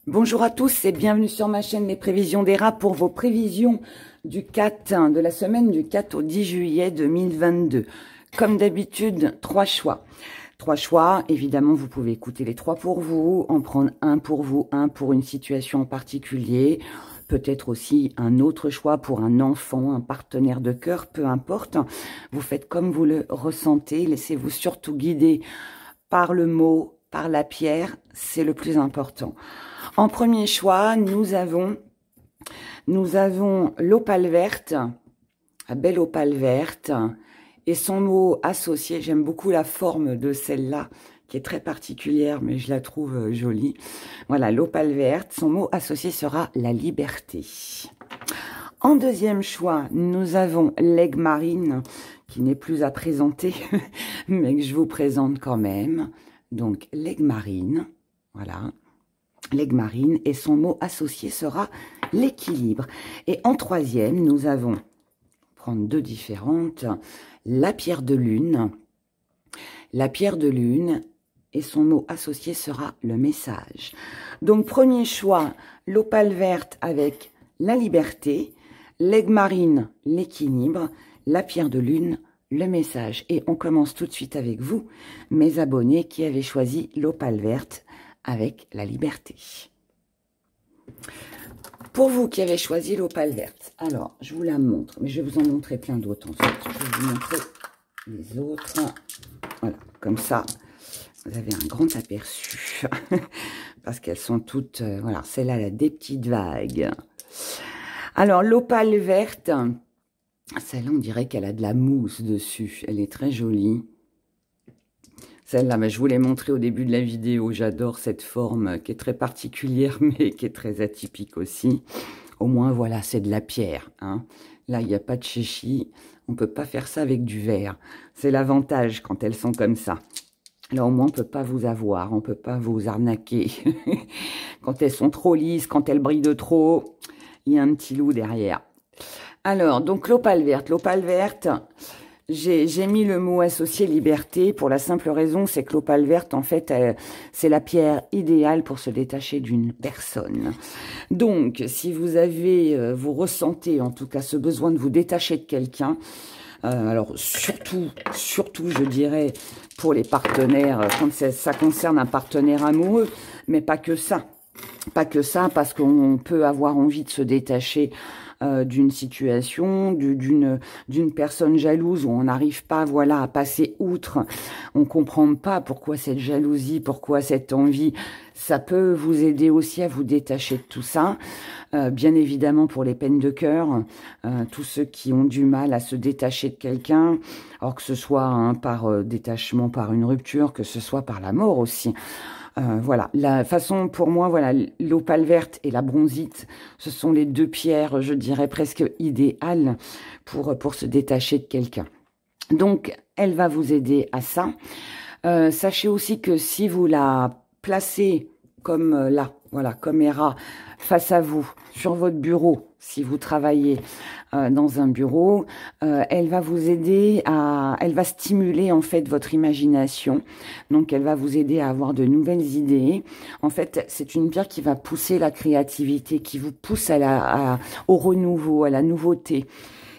Bonjour à tous et bienvenue sur ma chaîne Les Prévisions des Rats pour vos prévisions de la semaine du 4 au 10 juillet 2022. Comme d'habitude, 3 choix. 3 choix, évidemment, vous pouvez écouter les 3 pour vous, en prendre un pour vous, un pour une situation en particulier, peut-être aussi un autre choix pour un enfant, un partenaire de cœur, peu importe. Vous faites comme vous le ressentez, laissez-vous surtout guider par le mot, par la pierre, c'est le plus important. En premier choix, nous avons l'opale verte, la belle opale verte, et son mot associé, j'aime beaucoup la forme de celle-là, qui est très particulière, mais je la trouve jolie. Voilà, l'opale verte, son mot associé sera la liberté. En deuxième choix, nous avons l'aigle marine, qui n'est plus à présenter, mais que je vous présente quand même. Donc, l'aigle marine, voilà. L'aigle marine, et son mot associé sera l'équilibre. Et en troisième, nous allons prendre deux différentes. La pierre de lune. La pierre de lune, et son mot associé sera le message. Donc, premier choix, l'opale verte avec la liberté. L'aigle marine, l'équilibre. La pierre de lune, le message. Et on commence tout de suite avec vous, mes abonnés qui avaient choisi l'opale verte avec la liberté. Pour vous qui avez choisi l'opale verte, alors je vous la montre, mais je vais vous en montrer plein d'autres ensuite. Je vais vous montrer les autres. Voilà, comme ça, vous avez un grand aperçu. Parce qu'elles sont toutes, voilà, celle-là, elle a des petites vagues. Alors, l'opale verte, celle-là, on dirait qu'elle a de la mousse dessus. Elle est très jolie. Celle-là, je vous l'ai montré au début de la vidéo. J'adore cette forme qui est très particulière, mais qui est très atypique aussi. Au moins, voilà, c'est de la pierre. Hein. Là, il n'y a pas de chichi. On ne peut pas faire ça avec du verre. C'est l'avantage quand elles sont comme ça. Là, au moins, on ne peut pas vous avoir. On ne peut pas vous arnaquer. Quand elles sont trop lisses, quand elles brillent de trop, il y a un petit loup derrière. Alors, donc l'opale verte. L'opale verte... J'ai mis le mot associé liberté pour la simple raison, c'est que l'opale verte, en fait, c'est la pierre idéale pour se détacher d'une personne. Donc, si vous avez, vous ressentez en tout cas ce besoin de vous détacher de quelqu'un, alors surtout, je dirais, pour les partenaires, quand ça concerne un partenaire amoureux, mais pas que ça. Pas que ça, parce qu'on peut avoir envie de se détacher d'une situation, d'une personne jalouse où on n'arrive pas, voilà, à passer outre. On comprend pas pourquoi cette jalousie, pourquoi cette envie. Ça peut vous aider aussi à vous détacher de tout ça. Bien évidemment pour les peines de cœur, tous ceux qui ont du mal à se détacher de quelqu'un, alors que ce soit par détachement, par une rupture, que ce soit par la mort aussi. Voilà, la façon pour moi, voilà, l'opale verte et la bronzite, ce sont les deux pierres, je dirais presque idéales pour se détacher de quelqu'un. Donc, elle va vous aider à ça. Sachez aussi que si vous la placez comme là, voilà, comme Hera, face à vous, sur votre bureau, si vous travaillez dans un bureau, elle va vous aider elle va stimuler en fait votre imagination. Donc elle va vous aider à avoir de nouvelles idées. En fait, c'est une pierre qui va pousser la créativité, qui vous pousse au renouveau, à la nouveauté.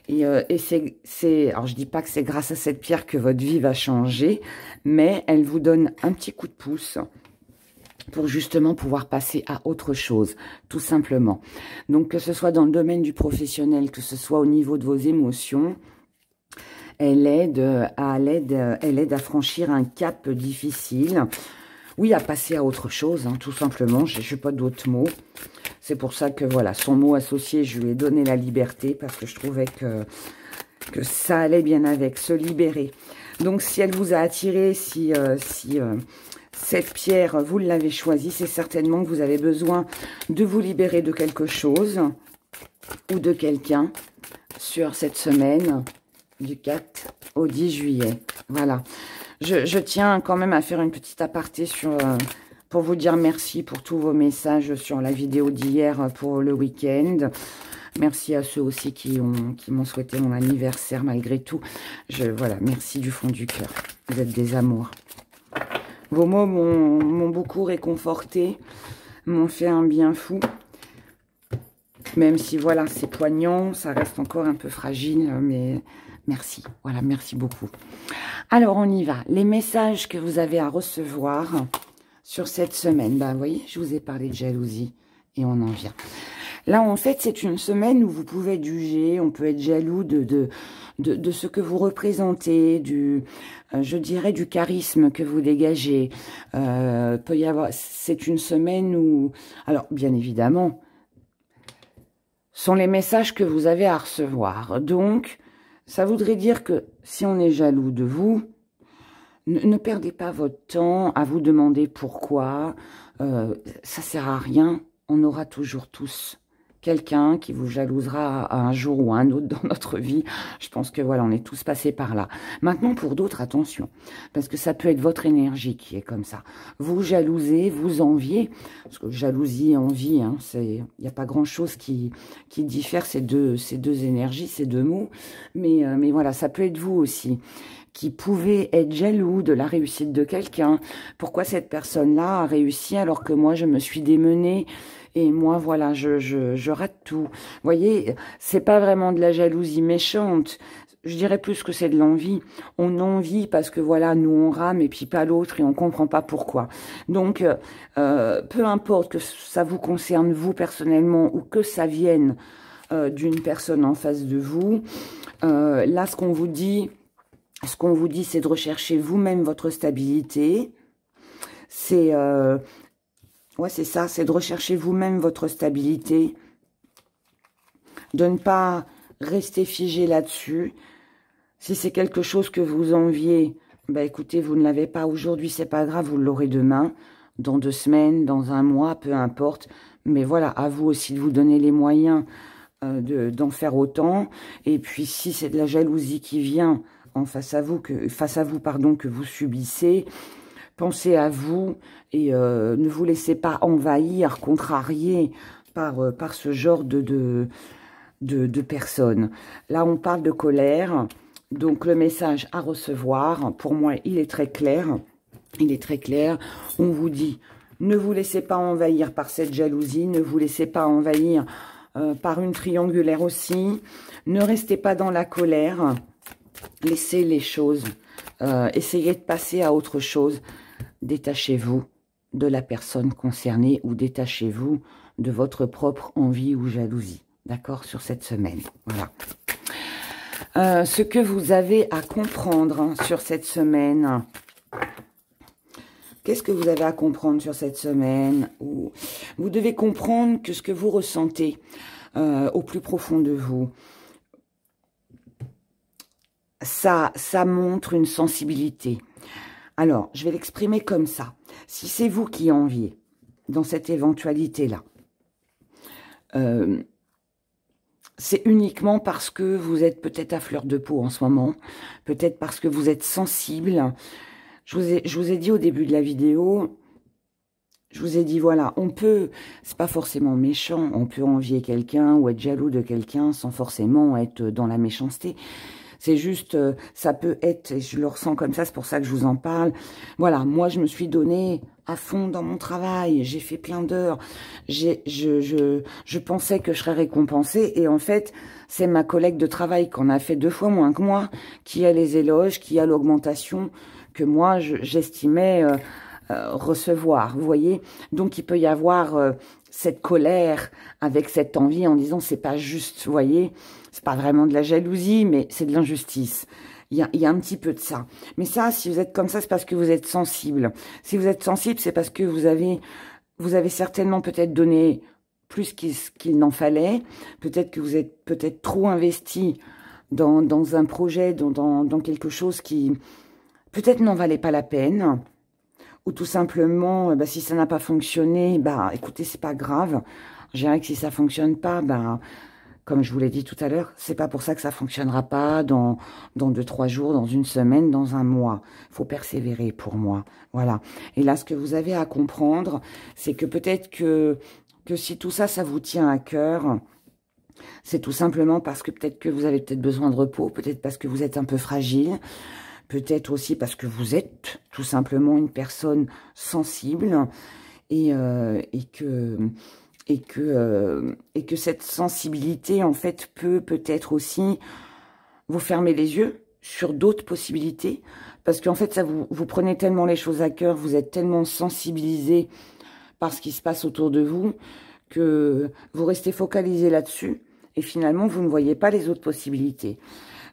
Et alors je dis pas que c'est grâce à cette pierre que votre vie va changer, mais elle vous donne un petit coup de pouce pour justement pouvoir passer à autre chose, tout simplement. Donc, que ce soit dans le domaine du professionnel, que ce soit au niveau de vos émotions, elle aide à franchir un cap difficile. Oui, à passer à autre chose, hein, tout simplement. Je n'ai pas d'autres mots. C'est pour ça que, voilà, son mot associé, je lui ai donné la liberté, parce que je trouvais que ça allait bien avec, se libérer. Donc, si elle vous a attiré, cette pierre, vous l'avez choisie, c'est certainement que vous avez besoin de vous libérer de quelque chose ou de quelqu'un sur cette semaine du 4 au 10 juillet. Voilà. Je tiens quand même à faire une petite aparté pour vous dire merci pour tous vos messages sur la vidéo d'hier pour le week-end. Merci à ceux aussi qui m'ont souhaité mon anniversaire malgré tout. Voilà, merci du fond du cœur. Vous êtes des amours. Vos mots m'ont beaucoup réconforté. m'ont fait un bien fou. Même si, voilà, c'est poignant, ça reste encore un peu fragile, mais merci. Voilà, merci beaucoup. Alors, on y va. Les messages que vous avez à recevoir sur cette semaine. Ben, vous voyez, je vous ai parlé de jalousie et on en vient. Là, en fait, c'est une semaine où vous pouvez être jugé, on peut être jaloux de ce que vous représentez, je dirais, du charisme que vous dégagez. Peut y avoir, c'est une semaine où, alors, bien évidemment, sont les messages que vous avez à recevoir. Donc, ça voudrait dire que si on est jaloux de vous, ne perdez pas votre temps à vous demander pourquoi. Ça sert à rien. On aura toujours tous quelqu'un qui vous jalousera à un jour ou à un autre dans notre vie. Je pense que voilà, on est tous passés par là. Maintenant, pour d'autres, attention, parce que ça peut être votre énergie qui est comme ça. Vous jalousez, vous enviez, parce que jalousie et envie, hein, il n'y a pas grand-chose qui diffère ces deux énergies, ces deux mots. Mais voilà, ça peut être vous aussi qui pouvez être jaloux de la réussite de quelqu'un. Pourquoi cette personne-là a réussi alors que moi, je me suis démenée et moi, voilà, je rate tout. Vous voyez, c'est pas vraiment de la jalousie méchante. Je dirais plus que c'est de l'envie. On envie parce que, voilà, nous, on rame et puis pas l'autre et on comprend pas pourquoi. Donc, peu importe que ça vous concerne, vous, personnellement, ou que ça vienne d'une personne en face de vous, là, ce qu'on vous dit, c'est de rechercher vous-même votre stabilité. C'est... ouais, c'est ça, c'est de rechercher vous-même votre stabilité, de ne pas rester figé là-dessus. Si c'est quelque chose que vous enviez, bah écoutez, vous ne l'avez pas aujourd'hui, c'est pas grave, vous l'aurez demain, dans 2 semaines, dans 1 mois, peu importe. Mais voilà, à vous aussi de vous donner les moyens d'en faire autant. Et puis si c'est de la jalousie qui vient en face à vous, que vous subissez, pensez à vous et ne vous laissez pas envahir, contrarier par ce genre de personnes. Là, on parle de colère. Donc, le message à recevoir, pour moi, il est très clair. Il est très clair. On vous dit, ne vous laissez pas envahir par cette jalousie. Ne vous laissez pas envahir par une triangulaire aussi. Ne restez pas dans la colère. Laissez les choses. Essayez de passer à autre chose. Détachez-vous de la personne concernée ou détachez-vous de votre propre envie ou jalousie. D'accord, sur cette semaine. Voilà. Ce que vous avez à comprendre hein, sur cette semaine. Qu'est-ce que vous avez à comprendre sur cette semaine? Vous devez comprendre que ce que vous ressentez au plus profond de vous, ça montre une sensibilité. Alors, je vais l'exprimer comme ça. Si c'est vous qui enviez dans cette éventualité-là, c'est uniquement parce que vous êtes peut-être à fleur de peau en ce moment, peut-être parce que vous êtes sensible. Je vous ai dit au début de la vidéo, je vous ai dit, voilà, on peut, c'est pas forcément méchant, on peut envier quelqu'un ou être jaloux de quelqu'un sans forcément être dans la méchanceté. C'est juste, ça peut être, et je le ressens comme ça, c'est pour ça que je vous en parle. Voilà, moi, je me suis donnée à fond dans mon travail, j'ai fait plein d'heures, je pensais que je serais récompensée, et en fait, c'est ma collègue de travail qu'on a fait 2 fois moins que moi, qui a les éloges, qui a l'augmentation que moi, j'estimais recevoir, vous voyez. Donc, il peut y avoir cette colère avec cette envie en disant, c'est pas juste, vous voyez. C'est pas vraiment de la jalousie, mais c'est de l'injustice. Il y a un petit peu de ça. Mais ça, si vous êtes comme ça, c'est parce que vous êtes sensible. Si vous êtes sensible, c'est parce que vous avez certainement peut-être donné plus qu'il n'en fallait. Peut-être que vous êtes peut-être trop investi dans un projet, dans quelque chose qui peut-être n'en valait pas la peine. Ou tout simplement, si ça n'a pas fonctionné, écoutez, c'est pas grave. Je dirais que si ça fonctionne pas, comme je vous l'ai dit tout à l'heure, c'est pas pour ça que ça fonctionnera pas dans 2-3 jours, dans 1 semaine, dans 1 mois. Il faut persévérer pour moi. Voilà. Et là, ce que vous avez à comprendre, c'est que peut-être que si tout ça, ça vous tient à cœur, c'est tout simplement parce que peut-être que vous avez peut-être besoin de repos, peut-être parce que vous êtes un peu fragile, peut-être aussi parce que vous êtes tout simplement une personne sensible et que cette sensibilité, en fait, peut-être aussi vous fermer les yeux sur d'autres possibilités, parce qu'en fait, ça vous prenez tellement les choses à cœur, vous êtes tellement sensibilisé par ce qui se passe autour de vous, que vous restez focalisé là-dessus, et finalement, vous ne voyez pas les autres possibilités.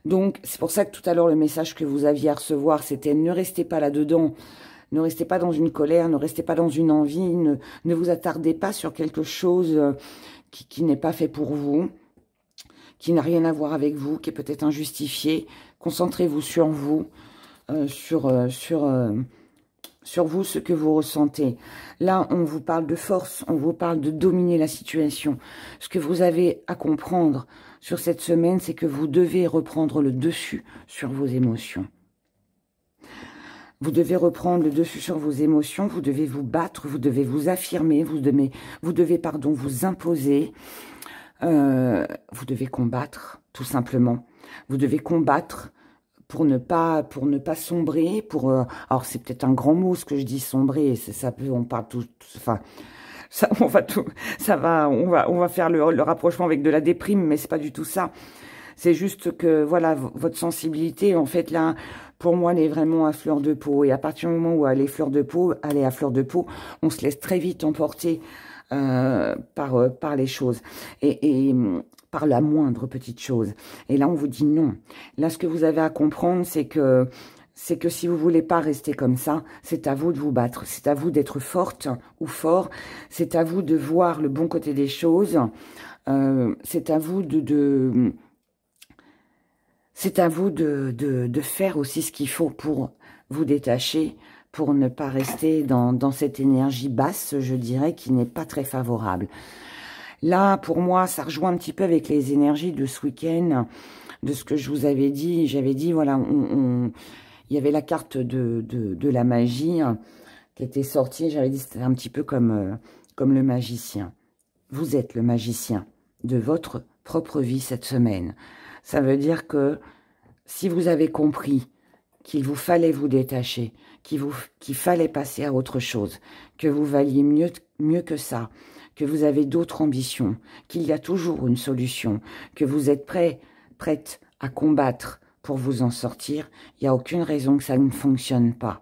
Donc, c'est pour ça que tout à l'heure, le message que vous aviez à recevoir, c'était ne restez pas là-dedans, ne restez pas dans une colère, ne restez pas dans une envie, ne vous attardez pas sur quelque chose qui n'est pas fait pour vous, qui n'a rien à voir avec vous, qui est peut-être injustifié. Concentrez-vous sur vous, sur vous, ce que vous ressentez. Là, on vous parle de force, on vous parle de dominer la situation. Ce que vous avez à comprendre sur cette semaine, c'est que vous devez reprendre le dessus sur vos émotions. Vous devez reprendre le dessus sur vos émotions, vous devez vous battre, vous devez vous affirmer, vous devez vous imposer, vous devez combattre, tout simplement. Vous devez combattre pour ne pas sombrer, alors c'est peut-être un grand mot ce que je dis, sombrer, ça peut, on parle tout, enfin, ça, on va faire le rapprochement avec de la déprime, mais c'est pas du tout ça. C'est juste que, voilà, votre sensibilité, en fait, là, pour moi, elle est vraiment à fleur de peau. Et à partir du moment où elle est à fleur de peau, on se laisse très vite emporter par les choses. Et par la moindre petite chose. Et là, on vous dit non. Là, ce que vous avez à comprendre, c'est que si vous voulez pas rester comme ça, c'est à vous de vous battre. C'est à vous d'être forte ou fort. C'est à vous de voir le bon côté des choses. C'est à vous c'est à vous de faire aussi ce qu'il faut pour vous détacher, pour ne pas rester dans cette énergie basse, je dirais, qui n'est pas très favorable. Là, pour moi, ça rejoint un petit peu avec les énergies de ce week-end, de ce que je vous avais dit. J'avais dit, voilà, il y avait la carte de la magie qui était sortie. J'avais dit, c'était un petit peu comme le magicien. Vous êtes le magicien de votre propre vie cette semaine. Ça veut dire que si vous avez compris qu'il vous fallait vous détacher, qu'il fallait passer à autre chose, que vous valiez mieux que ça, que vous avez d'autres ambitions, qu'il y a toujours une solution, que vous êtes prête à combattre pour vous en sortir, il n'y a aucune raison que ça ne fonctionne pas.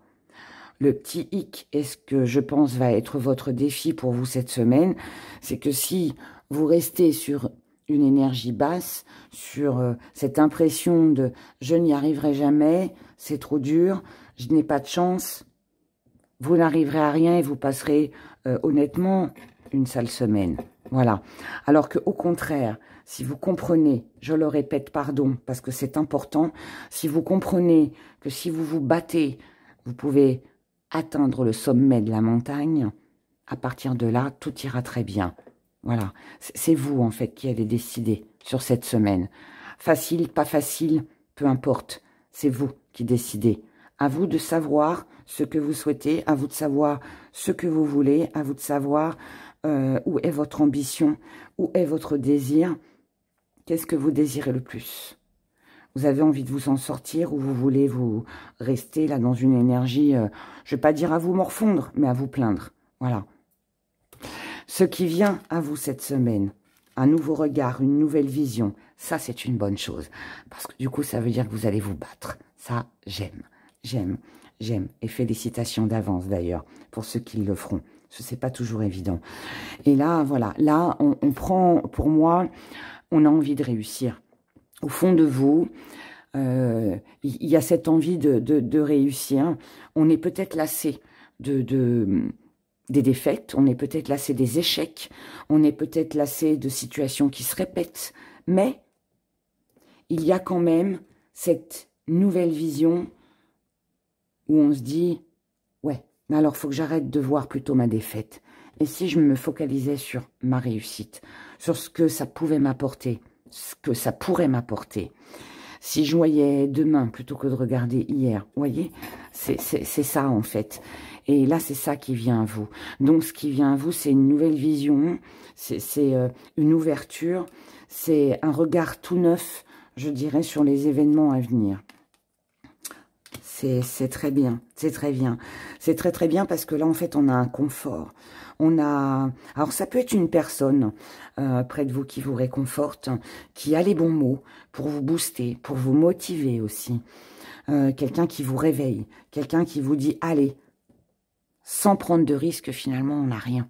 Le petit hic, est ce que je pense va être votre défi pour vous cette semaine, c'est que si vous restez sur une énergie basse, sur cette impression de « je n'y arriverai jamais, c'est trop dur, je n'ai pas de chance », vous n'arriverez à rien et vous passerez honnêtement une sale semaine. Voilà. Alors qu'au contraire, si vous comprenez, je le répète, pardon, parce que c'est important, si vous comprenez que si vous vous battez, vous pouvez atteindre le sommet de la montagne, à partir de là, tout ira très bien. Voilà, c'est vous en fait qui allez décider sur cette semaine. Facile, pas facile, peu importe, c'est vous qui décidez. À vous de savoir ce que vous souhaitez, à vous de savoir ce que vous voulez, à vous de savoir où est votre ambition, où est votre désir, qu'est-ce que vous désirez le plus. Vous avez envie de vous en sortir ou vous voulez vous rester là dans une énergie, je ne vais pas dire à vous morfondre, mais à vous plaindre. Voilà. Ce qui vient à vous cette semaine, un nouveau regard, une nouvelle vision, ça c'est une bonne chose. Parce que du coup, ça veut dire que vous allez vous battre. Ça, j'aime, j'aime, j'aime. Et félicitations d'avance d'ailleurs, pour ceux qui le feront. Ce n'est pas toujours évident. Et là, voilà, là, on prend, pour moi, on a envie de réussir. Au fond de vous, il y a cette envie de réussir. On est peut-être lassé des défaites, on est peut-être lassé des échecs, on est peut-être lassé de situations qui se répètent, mais il y a quand même cette nouvelle vision où on se dit, ouais, mais alors il faut que j'arrête de voir plutôt ma défaite. Et si je me focalisais sur ma réussite, sur ce que ça pouvait m'apporter, ce que ça pourrait m'apporter, si je voyais demain plutôt que de regarder hier, vous voyez, c'est ça en fait. Et là, c'est ça qui vient à vous. Donc, ce qui vient à vous, c'est une nouvelle vision, c'est une ouverture, c'est un regard tout neuf, je dirais, sur les événements à venir. C'est très bien, c'est très bien. C'est très très bien parce que là, en fait, on a un confort. On a... Alors, ça peut être une personne près de vous qui vous réconforte, qui a les bons mots pour vous booster, pour vous motiver aussi. Quelqu'un qui vous réveille, quelqu'un qui vous dit « Allez !» Sans prendre de risque, finalement, on n'a rien.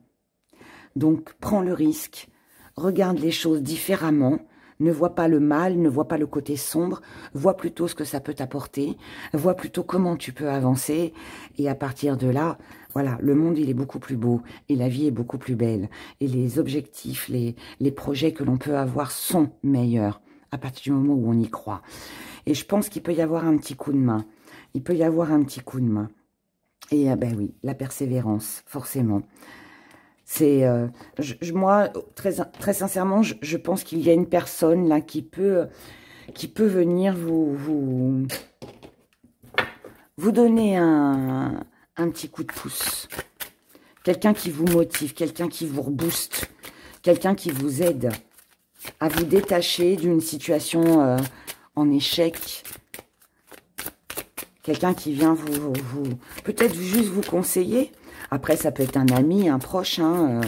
Donc, prends le risque, regarde les choses différemment, ne vois pas le mal, ne vois pas le côté sombre, vois plutôt ce que ça peut t'apporter, vois plutôt comment tu peux avancer, et à partir de là, voilà, le monde, il est beaucoup plus beau, et la vie est beaucoup plus belle, et les objectifs, les projets que l'on peut avoir sont meilleurs, à partir du moment où on y croit. Et je pense qu'il peut y avoir un petit coup de main, il peut y avoir un petit coup de main. Et ben oui, la persévérance, forcément. C'est moi, très sincèrement, je pense qu'il y a une personne là qui peut venir vous donner un petit coup de pouce. Quelqu'un qui vous motive, quelqu'un qui vous rebooste, quelqu'un qui vous aide à vous détacher d'une situation en échec. Quelqu'un qui vient peut-être juste vous conseiller. Après, ça peut être un ami, un proche, hein,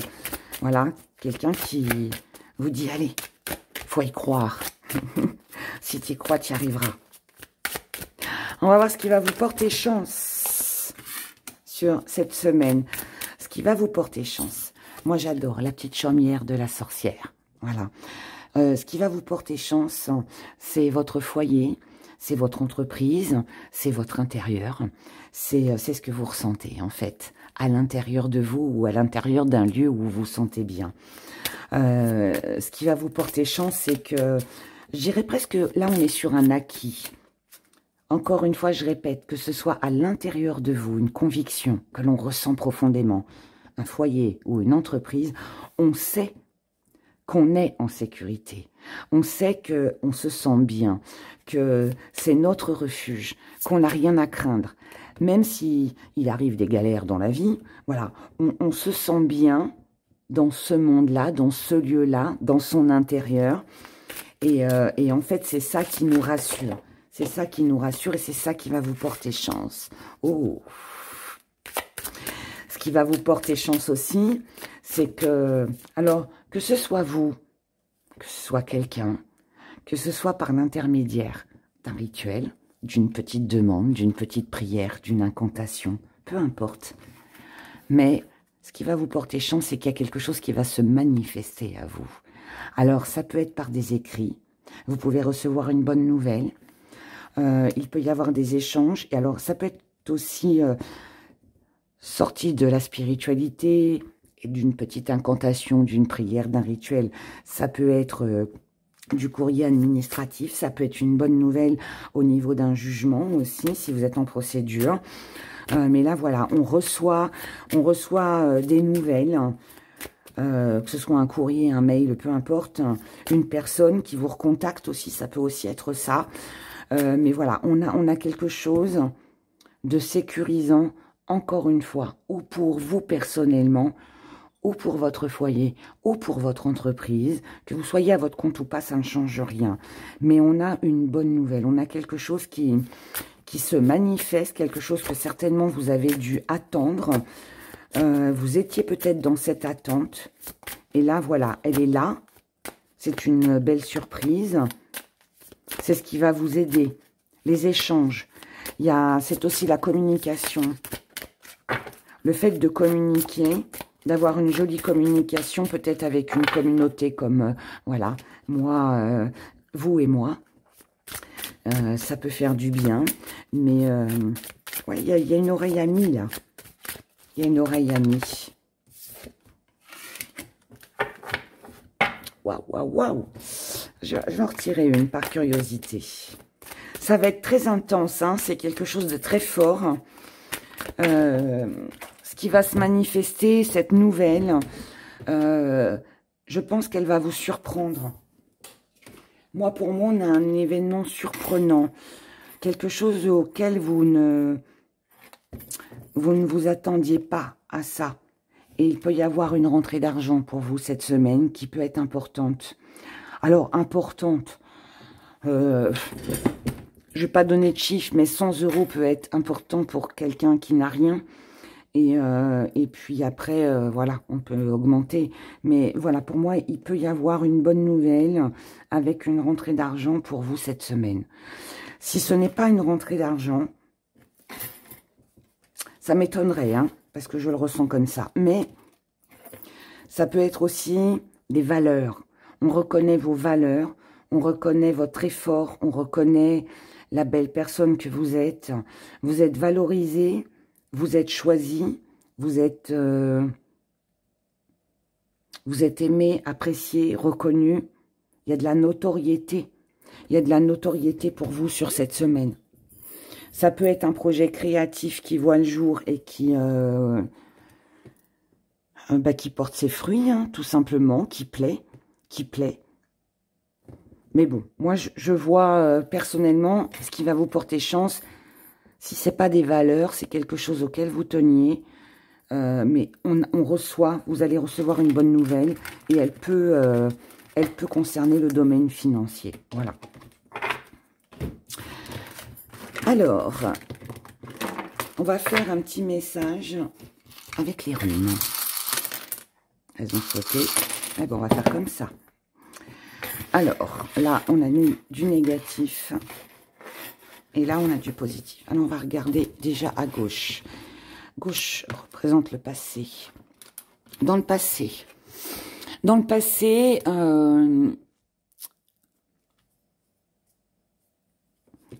voilà, quelqu'un qui vous dit, allez, faut y croire. Si tu y crois, tu y arriveras. On va voir ce qui va vous porter chance sur cette semaine. Ce qui va vous porter chance. Moi, j'adore la petite chaumière de la sorcière. Voilà. Ce qui va vous porter chance, c'est votre foyer, c'est votre entreprise, c'est votre intérieur. C'est ce que vous ressentez, en fait, à l'intérieur de vous ou à l'intérieur d'un lieu où vous vous sentez bien. Ce qui va vous porter chance, c'est que, je dirais presque, là, on est sur un acquis. Encore une fois, je répète, que ce soit à l'intérieur de vous, une conviction que l'on ressent profondément, un foyer ou une entreprise, on sait qu'on est en sécurité. On sait qu'on se sent bien, que c'est notre refuge, qu'on n'a rien à craindre. Même si il arrive des galères dans la vie, voilà, on se sent bien dans ce monde-là, dans ce lieu-là, dans son intérieur. Et en fait, c'est ça qui nous rassure. C'est ça qui nous rassure et c'est ça qui va vous porter chance. Oh! Ce qui va vous porter chance aussi, c'est que, alors, que ce soit vous, que ce soit quelqu'un, que ce soit par l'intermédiaire d'un rituel, d'une petite demande, d'une petite prière, d'une incantation, peu importe. Mais ce qui va vous porter chance, c'est qu'il y a quelque chose qui va se manifester à vous. Alors, ça peut être par des écrits. Vous pouvez recevoir une bonne nouvelle. Il peut y avoir des échanges. Et alors, ça peut être aussi sorti de la spiritualité et d'une petite incantation, d'une prière, d'un rituel. Ça peut être du courrier administratif. Ça peut être une bonne nouvelle au niveau d'un jugement aussi, si vous êtes en procédure. Mais là, voilà, on reçoit des nouvelles, que ce soit un courrier, un mail, peu importe. Une personne qui vous recontacte aussi, ça peut aussi être ça. Mais voilà, on a quelque chose de sécurisant, encore une fois, ou pour vous personnellement, ou pour votre foyer, ou pour votre entreprise. Que vous soyez à votre compte ou pas, ça ne change rien. Mais on a une bonne nouvelle, on a quelque chose qui se manifeste, quelque chose que certainement vous avez dû attendre. Vous étiez peut-être dans cette attente. Et là, voilà, elle est là. C'est une belle surprise. C'est ce qui va vous aider. Les échanges. C'est aussi la communication. Le fait de communiquer, d'avoir une jolie communication, peut-être avec une communauté comme, voilà, moi, vous et moi. Ça peut faire du bien. Mais, ouais, il y a une oreille amie, là. Il y a une oreille amie. Waouh, waouh, waouh. Je vais en retirer une par curiosité. Ça va être très intense, hein, c'est quelque chose de très fort. Ce qui va se manifester, cette nouvelle, je pense qu'elle va vous surprendre. Moi, pour moi, on a un événement surprenant. Quelque chose auquel vous ne vous attendiez pas à ça. Et il peut y avoir une rentrée d'argent pour vous cette semaine qui peut être importante. Alors, importante, je vais pas donner de chiffre, mais 100 € peut être important pour quelqu'un qui n'a rien. Et puis après, voilà, on peut augmenter. Mais voilà, pour moi, il peut y avoir une bonne nouvelle avec une rentrée d'argent pour vous cette semaine. Si ce n'est pas une rentrée d'argent, ça m'étonnerait, hein, parce que je le ressens comme ça. Mais ça peut être aussi des valeurs. On reconnaît vos valeurs, on reconnaît votre effort, on reconnaît la belle personne que vous êtes. Vous êtes valorisé. Vous êtes choisi, vous êtes aimé, apprécié, reconnu. Il y a de la notoriété. Il y a de la notoriété pour vous sur cette semaine. Ça peut être un projet créatif qui voit le jour et qui porte ses fruits, hein, tout simplement, qui plaît. Mais bon, moi je vois personnellement ce qui va vous porter chance. Si ce n'est pas des valeurs, c'est quelque chose auquel vous teniez. Mais on reçoit, vous allez recevoir une bonne nouvelle. Et elle peut concerner le domaine financier. Voilà. Alors, on va faire un petit message avec les runes. Elles ont sauté. Eh ben, on va faire comme ça. Alors, là, on a mis du négatif. Et là, on a du positif. Alors, on va regarder déjà à gauche. Gauche représente le passé. Dans le passé,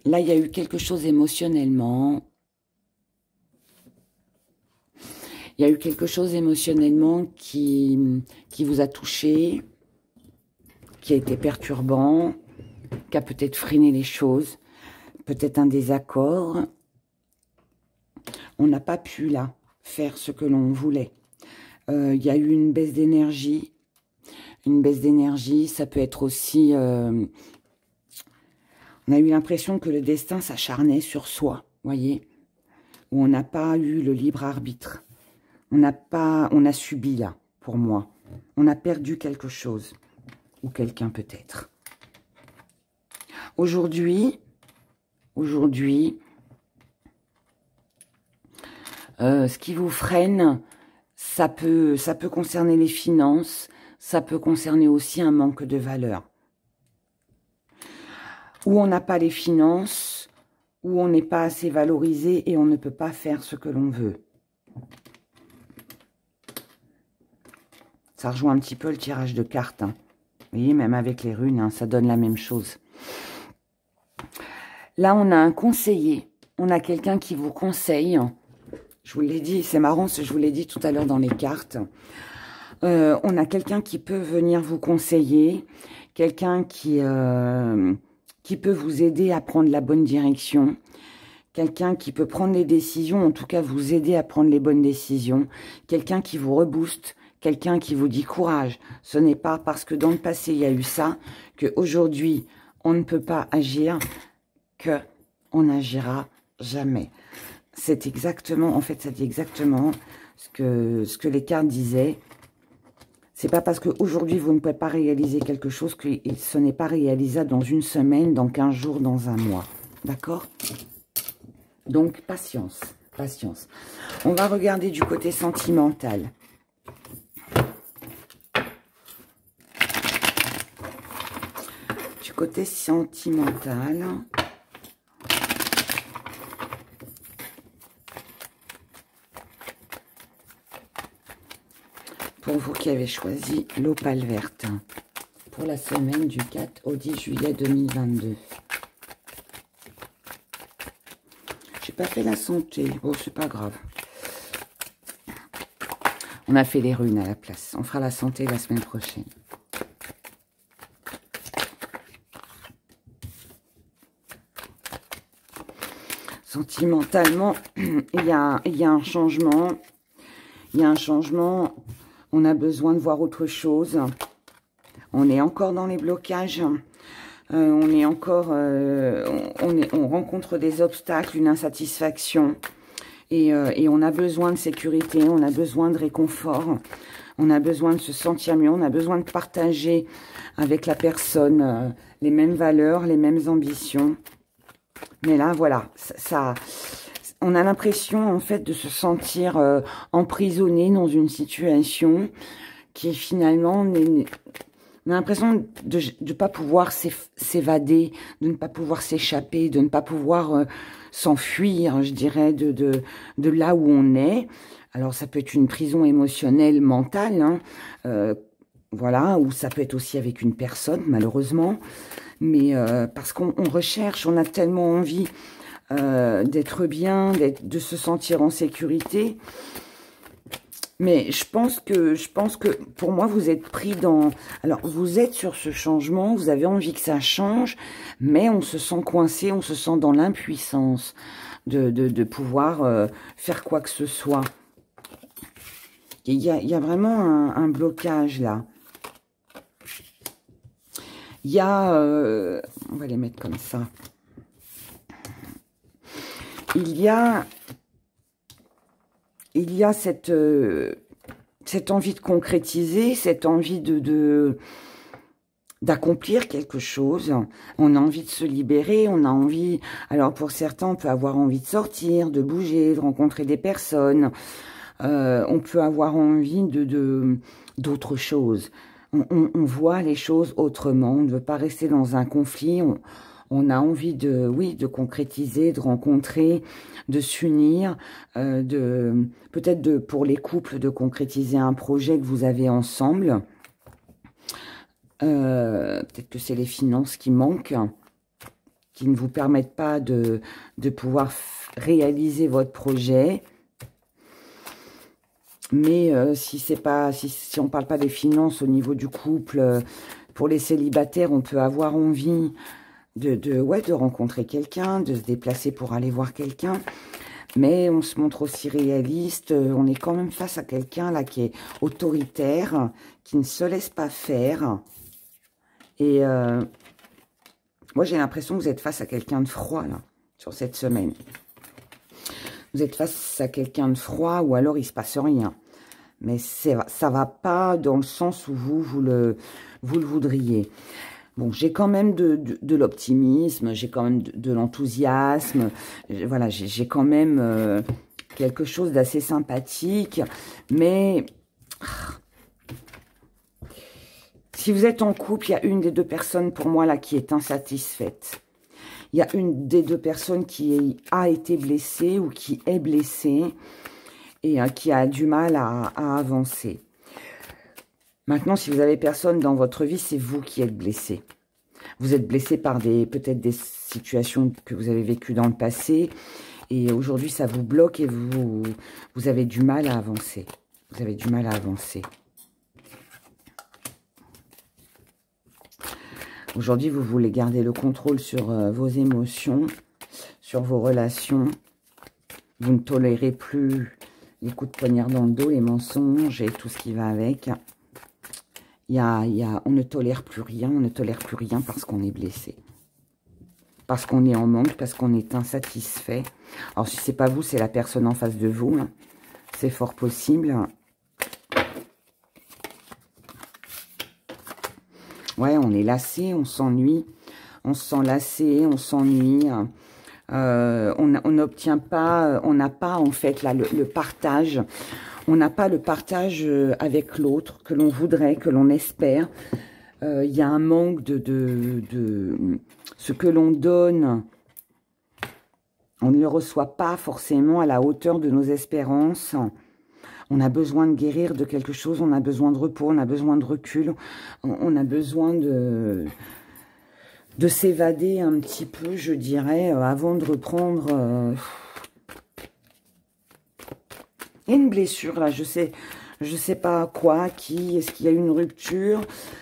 là, il y a eu quelque chose émotionnellement. Il y a eu quelque chose émotionnellement qui vous a touché, qui a été perturbant, qui a peut-être freiné les choses. Peut-être un désaccord. On n'a pas pu, là, faire ce que l'on voulait. Il y a eu une baisse d'énergie. Une baisse d'énergie, ça peut être aussi... on a eu l'impression que le destin s'acharnait sur soi, voyez. Où on n'a pas eu le libre arbitre. On a subi, là, pour moi. On a perdu quelque chose. Ou quelqu'un, peut-être. Aujourd'hui, ce qui vous freine, ça peut concerner les finances, ça peut concerner aussi un manque de valeur. Où on n'a pas les finances, où on n'est pas assez valorisé et on ne peut pas faire ce que l'on veut. Ça rejoint un petit peu le tirage de cartes. Hein. Vous voyez, même avec les runes, hein, ça donne la même chose. Là, on a un conseiller. On a quelqu'un qui vous conseille. Je vous l'ai dit, c'est marrant, je vous l'ai dit tout à l'heure dans les cartes. On a quelqu'un qui peut venir vous conseiller. Quelqu'un qui peut vous aider à prendre la bonne direction. Quelqu'un qui peut prendre les décisions, en tout cas vous aider à prendre les bonnes décisions. Quelqu'un qui vous rebooste. Quelqu'un qui vous dit courage. Ce n'est pas parce que dans le passé, il y a eu ça, qu'aujourd'hui, on ne peut pas agir, qu'on n'agira jamais. C'est exactement, en fait, ça dit exactement ce que les cartes disaient. C'est pas parce qu'aujourd'hui, vous ne pouvez pas réaliser quelque chose que ce n'est pas réalisable dans une semaine, dans 15 jours, dans un mois. D'accord? Donc, patience, patience. On va regarder du côté sentimental. Du côté sentimental. Pour vous qui avez choisi l'opale verte. Pour la semaine du 4 au 10 juillet 2022. J'ai pas fait la santé. Bon, c'est pas grave. On a fait les runes à la place. On fera la santé la semaine prochaine. Sentimentalement, il y a un changement. Il y a un changement. On a besoin de voir autre chose. On est encore dans les blocages. On est encore... on rencontre des obstacles, une insatisfaction. Et on a besoin de sécurité. On a besoin de réconfort. On a besoin de se sentir mieux. On a besoin de partager avec la personne les mêmes valeurs, les mêmes ambitions. Mais là, voilà, on a l'impression, en fait, de se sentir emprisonné dans une situation qui est finalement... On a l'impression de ne pas pouvoir s'évader, de ne pas pouvoir s'échapper, de ne pas pouvoir s'enfuir, je dirais, de là où on est. Alors, ça peut être une prison émotionnelle, mentale, hein, voilà, ou ça peut être aussi avec une personne, malheureusement. Mais parce qu'on recherche, on a tellement envie d'être bien, de se sentir en sécurité. Mais je pense que pour moi, vous êtes pris dans... Alors, vous êtes sur ce changement, vous avez envie que ça change, mais on se sent coincé, on se sent dans l'impuissance de pouvoir faire quoi que ce soit. Il y a vraiment un blocage là. Il y a... on va les mettre comme ça. Il y a cette envie de concrétiser, cette envie d'accomplir quelque chose. On a envie de se libérer, on a envie... Alors, pour certains, on peut avoir envie de sortir, de bouger, de rencontrer des personnes. On peut avoir envie d'autre chose. On voit les choses autrement. On ne veut pas rester dans un conflit. On a envie de concrétiser, de rencontrer, de s'unir, peut-être pour les couples, de concrétiser un projet que vous avez ensemble. Peut-être que c'est les finances qui manquent, qui ne vous permettent pas de pouvoir réaliser votre projet. Mais si on ne parle pas des finances au niveau du couple, pour les célibataires, on peut avoir envie de rencontrer quelqu'un, de se déplacer pour aller voir quelqu'un. Mais on se montre aussi réaliste. On est quand même face à quelqu'un là qui est autoritaire, qui ne se laisse pas faire. Et moi, j'ai l'impression que vous êtes face à quelqu'un de froid là, sur cette semaine. Vous êtes face à quelqu'un de froid ou alors il ne se passe rien. Mais ça ne va pas dans le sens où vous le voudriez. Bon, j'ai quand même de l'optimisme, j'ai quand même de l'enthousiasme. Voilà, j'ai quand même quelque chose d'assez sympathique. Mais si vous êtes en couple, il y a une des deux personnes pour moi là qui est insatisfaite. Il y a une des deux personnes qui a été blessée ou qui est blessée et qui a du mal à avancer. Maintenant, si vous avez personne dans votre vie, c'est vous qui êtes blessé. Vous êtes blessé par peut-être des situations que vous avez vécues dans le passé. Et aujourd'hui, ça vous bloque et vous avez du mal à avancer. Vous avez du mal à avancer. Aujourd'hui, vous voulez garder le contrôle sur vos émotions, sur vos relations. Vous ne tolérez plus les coups de poignard dans le dos, les mensonges et tout ce qui va avec. On ne tolère plus rien parce qu'on est blessé. Parce qu'on est en manque, parce qu'on est insatisfait. Alors, si ce n'est pas vous, c'est la personne en face de vous. Hein. C'est fort possible. Ouais, on est lassé, on s'ennuie. On se sent lassé, on s'ennuie. On n'obtient pas, on n'a pas en fait là le partage. On n'a pas le partage avec l'autre que l'on voudrait, que l'on espère. Il y a un manque de ce que l'on donne. On ne le reçoit pas forcément à la hauteur de nos espérances. On a besoin de guérir de quelque chose, on a besoin de repos, on a besoin de recul, on a besoin de s'évader un petit peu, je dirais, avant de reprendre... Il y a une blessure, là, je sais pas quoi, qui, est-ce qu'il y a eu une rupture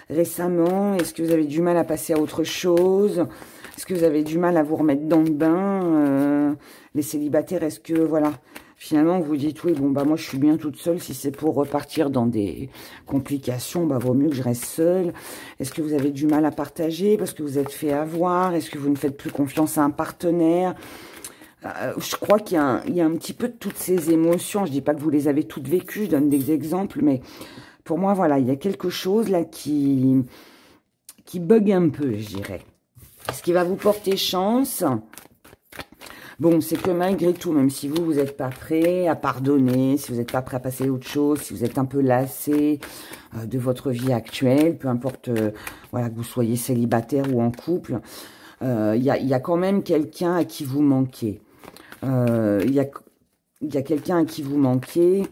récemment? Est-ce que vous avez du mal à passer à autre chose? Est-ce que vous avez du mal à vous remettre dans le bain? Les célibataires, est-ce que, voilà, finalement, vous dites, oui, bon, bah, moi, je suis bien toute seule. Si c'est pour repartir dans des complications, bah, vaut mieux que je reste seule. Est-ce que vous avez du mal à partager parce que vous êtes fait avoir? Est-ce que vous ne faites plus confiance à un partenaire? Je crois qu'il y a un petit peu de toutes ces émotions. Je ne dis pas que vous les avez toutes vécues, je donne des exemples, mais pour moi, voilà, il y a quelque chose là qui bug un peu, je dirais. Ce qui va vous porter chance, Bon, c'est que malgré tout, même si vous n'êtes pas prêt à pardonner, si vous n'êtes pas prêt à passer à autre chose, si vous êtes un peu lassé de votre vie actuelle, peu importe voilà, que vous soyez célibataire ou en couple, il y a quand même quelqu'un à qui vous manquez. Il y a quelqu'un à qui vous manquez.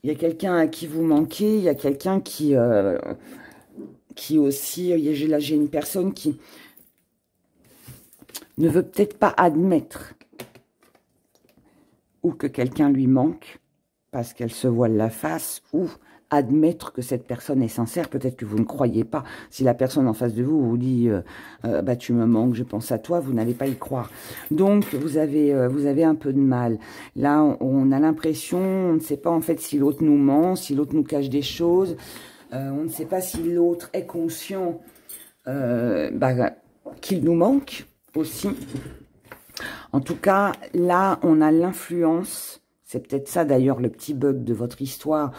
Il y a quelqu'un à qui vous manquez. Il y a quelqu'un qui aussi... Là, j'ai une personne qui ne veut peut-être pas admettre ou que quelqu'un lui manque parce qu'elle se voile la face, ou admettre que cette personne est sincère. Peut-être que vous ne croyez pas. Si la personne en face de vous vous dit bah, tu me manques, je pense à toi, vous n'allez pas y croire. Donc vous avez un peu de mal. Là, on a l'impression, on ne sait pas en fait si l'autre nous ment, si l'autre nous cache des choses. On ne sait pas si l'autre est conscient bah, qu'il nous manque aussi. En tout cas, là, on a l'influence. C'est peut-être ça d'ailleurs le petit bug de votre histoire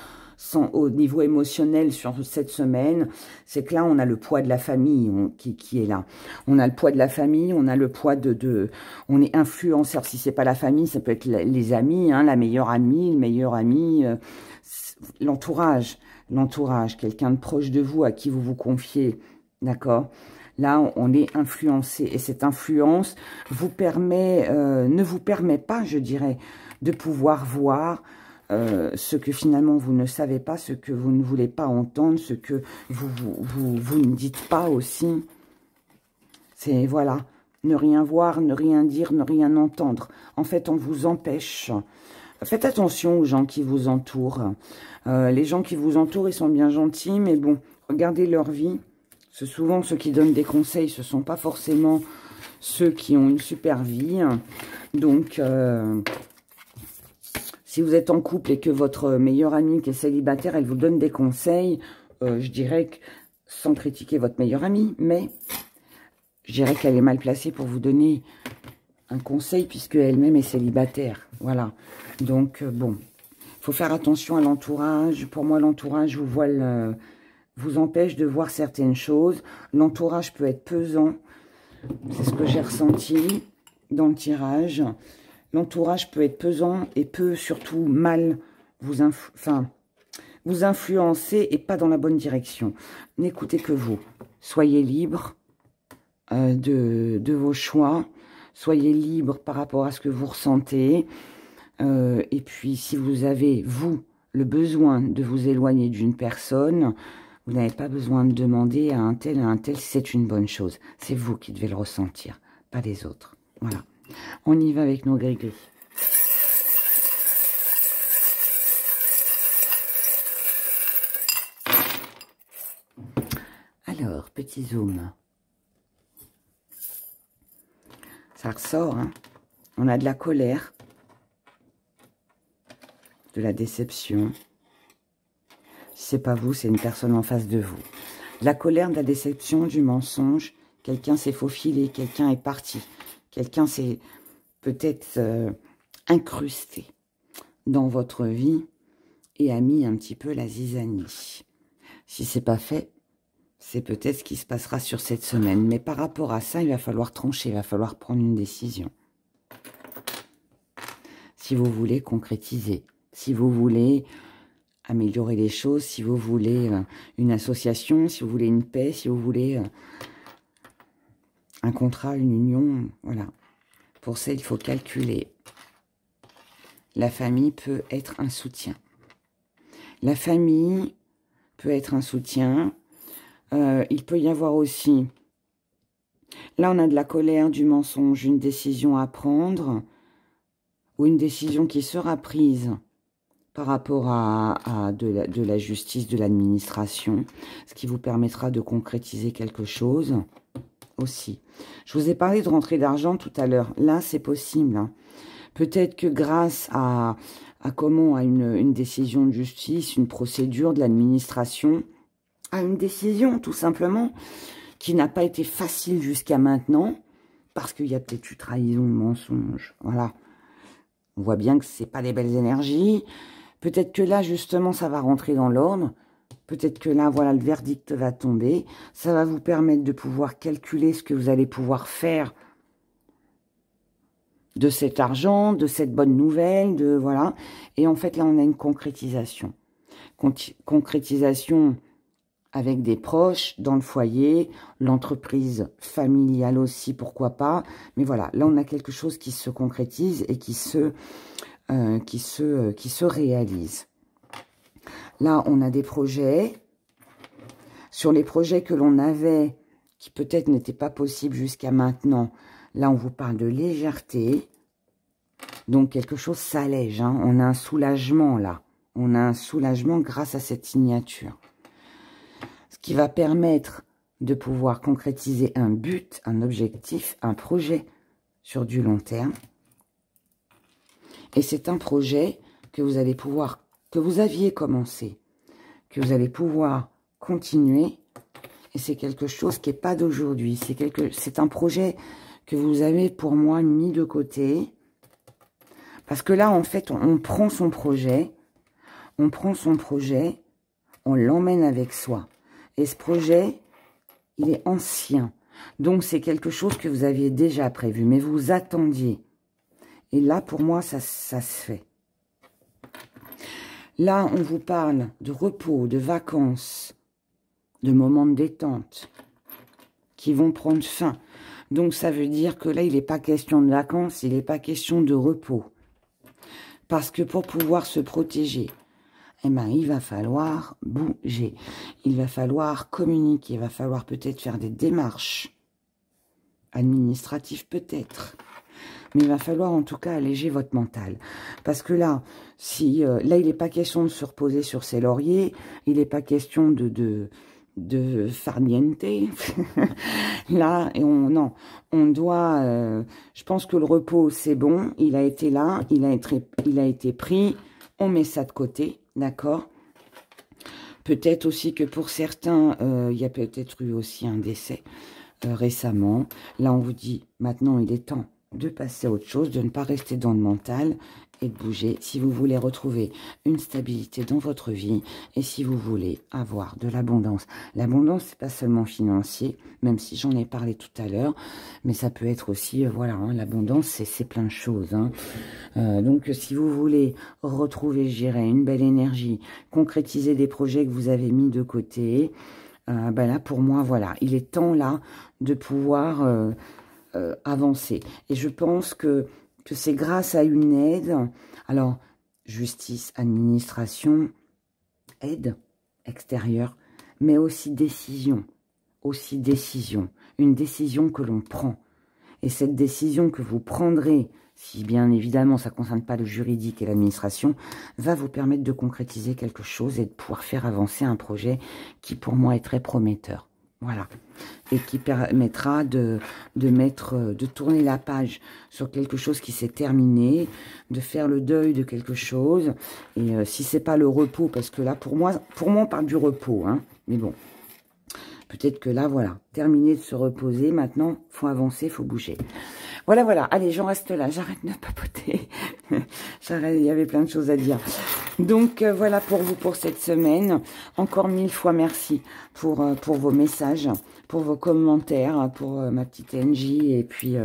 au niveau émotionnel sur cette semaine. C'est que là, on a le poids de la famille qui est là. On a le poids de la famille, on a le poids on est influenceur. Si c'est pas la famille, ça peut être les amis, hein, la meilleure amie, le meilleur ami, l'entourage. L'entourage, quelqu'un de proche de vous à qui vous vous confiez, d'accord? Là, on est influencé et cette influence ne vous permet pas, je dirais, de pouvoir voir ce que finalement vous ne savez pas, ce que vous ne voulez pas entendre, ce que vous ne dites pas aussi. C'est, voilà, ne rien voir, ne rien dire, ne rien entendre. En fait, on vous empêche. Faites attention aux gens qui vous entourent. Les gens qui vous entourent, ils sont bien gentils, mais bon, regardez leur vie. C'est souvent ceux qui donnent des conseils, ce ne sont pas forcément ceux qui ont une super vie. Donc, si vous êtes en couple et que votre meilleure amie qui est célibataire, elle vous donne des conseils, je dirais que, sans critiquer votre meilleure amie, mais je dirais qu'elle est mal placée pour vous donner un conseil puisque elle-même est célibataire. Voilà. Donc, bon, il faut faire attention à l'entourage. Pour moi, l'entourage vous empêche de voir certaines choses. L'entourage peut être pesant. C'est ce que j'ai ressenti dans le tirage. L'entourage peut être pesant et peut surtout mal vous influencer et pas dans la bonne direction. N'écoutez que vous. Soyez libre de vos choix. Soyez libre par rapport à ce que vous ressentez. Et puis, si vous avez, vous, le besoin de vous éloigner d'une personne, vous n'avez pas besoin de demander à un tel si c'est une bonne chose. C'est vous qui devez le ressentir, pas les autres. Voilà. On y va avec nos gris-gris. Alors, petit zoom. Ça ressort, hein. On a de la colère, de la déception. Si c'est pas vous, c'est une personne en face de vous. De la colère, de la déception, du mensonge. Quelqu'un s'est faufilé, quelqu'un est parti. Quelqu'un s'est peut-être incrusté dans votre vie et a mis un petit peu la zizanie. Si c'est pas fait, c'est peut-être ce qui se passera sur cette semaine. Mais par rapport à ça, il va falloir trancher, il va falloir prendre une décision. Si vous voulez concrétiser, si vous voulez améliorer les choses, si vous voulez une association, si vous voulez une paix, si vous voulez un contrat, une union, voilà. Pour ça, il faut calculer. La famille peut être un soutien. La famille peut être un soutien. Il peut y avoir aussi... Là, on a de la colère, du mensonge, une décision à prendre ou une décision qui sera prise par rapport à de la justice, de l'administration, ce qui vous permettra de concrétiser quelque chose aussi. Je vous ai parlé de rentrée d'argent tout à l'heure. Là, c'est possible. Hein. Peut-être que grâce à une décision de justice, une procédure de l'administration, à une décision tout simplement qui n'a pas été facile jusqu'à maintenant, parce qu'il y a peut-être eu trahison, mensonge. Voilà. On voit bien que ce n'est pas des belles énergies. Peut-être que là, justement, ça va rentrer dans l'ordre. Peut-être que là, voilà, le verdict va tomber. Ça va vous permettre de pouvoir calculer ce que vous allez pouvoir faire de cet argent, de cette bonne nouvelle, de voilà. Et en fait, là, on a une concrétisation. Concrétisation avec des proches, dans le foyer, l'entreprise familiale aussi, pourquoi pas. Mais voilà, là, on a quelque chose qui se concrétise et qui se réalise. Là, on a des projets. Sur les projets que l'on avait, qui peut-être n'étaient pas possibles jusqu'à maintenant, là, on vous parle de légèreté. Donc, quelque chose s'allège. Hein. On a un soulagement, là. On a un soulagement grâce à cette signature. Ce qui va permettre de pouvoir concrétiser un but, un objectif, un projet sur du long terme. Et c'est un projet que vous allez pouvoir, que vous aviez commencé, que vous allez pouvoir continuer. Et c'est quelque chose qui n'est pas d'aujourd'hui. C'est un projet que vous avez, pour moi, mis de côté. Parce que là, en fait, on prend son projet, on l'emmène avec soi. Et ce projet, il est ancien. Donc, c'est quelque chose que vous aviez déjà prévu, mais vous attendiez. Et là, pour moi, ça se fait. Là, on vous parle de repos, de vacances, de moments de détente qui vont prendre fin. Donc, ça veut dire que là, il n'est pas question de vacances, il n'est pas question de repos. Parce que pour pouvoir se protéger, eh ben, il va falloir bouger. Il va falloir communiquer. Il va falloir peut-être faire des démarches administratives, peut-être. Mais il va falloir en tout cas alléger votre mental. Parce que là, là, il n'est pas question de se reposer sur ses lauriers. Il n'est pas question de farniente. Là, non, on doit... je pense que le repos, c'est bon. Il a été là, il a été pris. On met ça de côté, d'accord? Peut-être aussi que pour certains, il y a peut-être eu aussi un décès récemment. Là, on vous dit, maintenant, il est temps de passer à autre chose, de ne pas rester dans le mental et de bouger si vous voulez retrouver une stabilité dans votre vie et si vous voulez avoir de l'abondance. L'abondance, c'est pas seulement financier, même si j'en ai parlé tout à l'heure, mais ça peut être aussi, voilà, hein, l'abondance, c'est plein de choses. Hein. Donc, si vous voulez retrouver, je dirais, une belle énergie, concrétiser des projets que vous avez mis de côté, ben là, pour moi, voilà, il est temps là de pouvoir... avancer. Et je pense que c'est grâce à une aide, alors justice, administration, aide extérieure, mais aussi décision, une décision que l'on prend. Et cette décision que vous prendrez, si bien évidemment ça ne concerne pas le juridique et l'administration, va vous permettre de concrétiser quelque chose et de pouvoir faire avancer un projet qui pour moi est très prometteur. Voilà, et qui permettra de tourner la page sur quelque chose qui s'est terminé, de faire le deuil de quelque chose. Et si c'est pas le repos, parce que là, pour moi, on parle du repos, hein, mais bon, peut-être que là, voilà, terminé de se reposer, maintenant, faut avancer, faut bouger. Voilà, voilà, allez, j'en reste là, j'arrête de papoter, il y avait plein de choses à dire. Donc, voilà pour vous pour cette semaine. Encore 1000 fois merci pour vos messages, pour vos commentaires, pour ma petite NJ et puis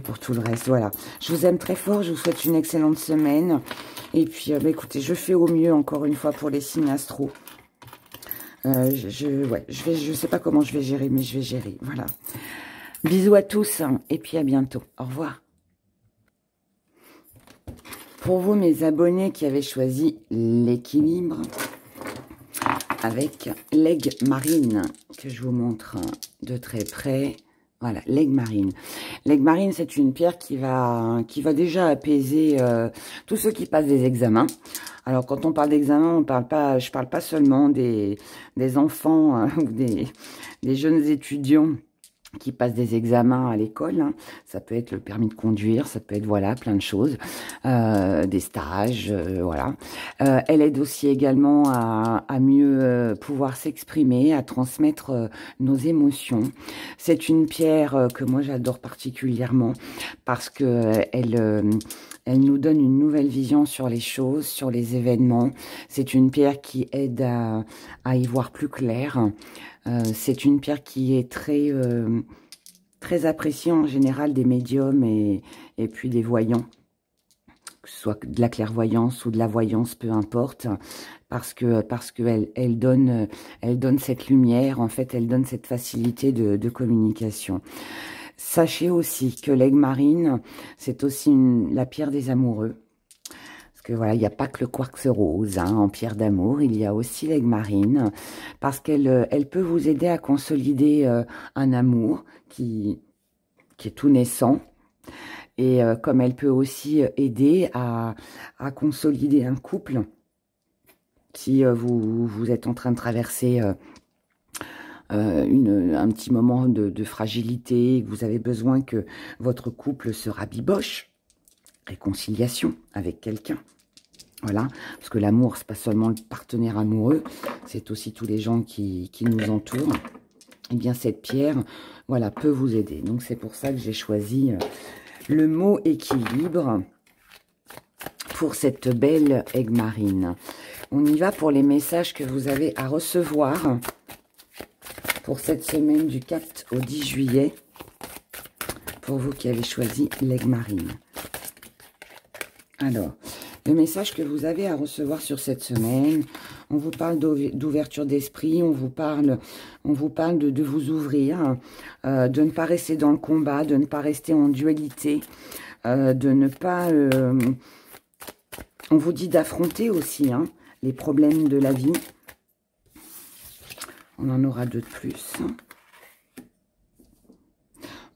pour tout le reste. Voilà, je vous aime très fort, je vous souhaite une excellente semaine. Et puis, bah, écoutez, je fais au mieux encore une fois pour les signes astro. Je sais pas comment je vais gérer, mais je vais gérer, voilà. Bisous à tous hein, et puis à bientôt. Au revoir. Pour vous, mes abonnés qui avaient choisi l'équilibre avec l'aigle marine, que je vous montre de très près. Voilà, l'aigle marine. L'aigle marine, c'est une pierre qui va déjà apaiser tous ceux qui passent des examens. Alors, quand on parle d'examen, je parle pas seulement des enfants ou des jeunes étudiants qui passent des examens à l'école, hein. Ça peut être le permis de conduire, ça peut être, voilà, plein de choses, des stages, voilà. Elle aide aussi également à mieux pouvoir s'exprimer, à transmettre nos émotions. C'est une pierre que moi j'adore particulièrement parce que elle Elle nous donne une nouvelle vision sur les choses, sur les événements. C'est une pierre qui aide à y voir plus clair. C'est une pierre qui est très appréciée en général des médiums et puis des voyants. Que ce soit de la clairvoyance ou de la voyance, peu importe, parce que elle donne cette lumière, en fait, elle donne cette facilité de communication. Sachez aussi que l'aigle marine, c'est aussi la pierre des amoureux. Parce que voilà, il n'y a pas que le quartz rose hein, en pierre d'amour, il y a aussi l'aigle marine, parce qu'elle peut vous aider à consolider un amour qui est tout naissant. Et comme elle peut aussi aider à consolider un couple, si vous êtes en train de traverser un petit moment de fragilité, que vous avez besoin que votre couple se rabiboche, réconciliation avec quelqu'un. Voilà, parce que l'amour, c'est pas seulement le partenaire amoureux, c'est aussi tous les gens qui nous entourent. Eh bien, cette pierre, voilà, peut vous aider. Donc, c'est pour ça que j'ai choisi le mot équilibre pour cette belle aigle marine. On y va pour les messages que vous avez à recevoir pour cette semaine du 4 au 10 juillet. Pour vous qui avez choisi l'aigle marine. Alors, le message que vous avez à recevoir sur cette semaine, on vous parle d'ouverture d'esprit, on vous parle de vous ouvrir, de ne pas rester dans le combat, de ne pas rester en dualité, de ne pas... on vous dit d'affronter aussi hein, les problèmes de la vie. On en aura deux de plus.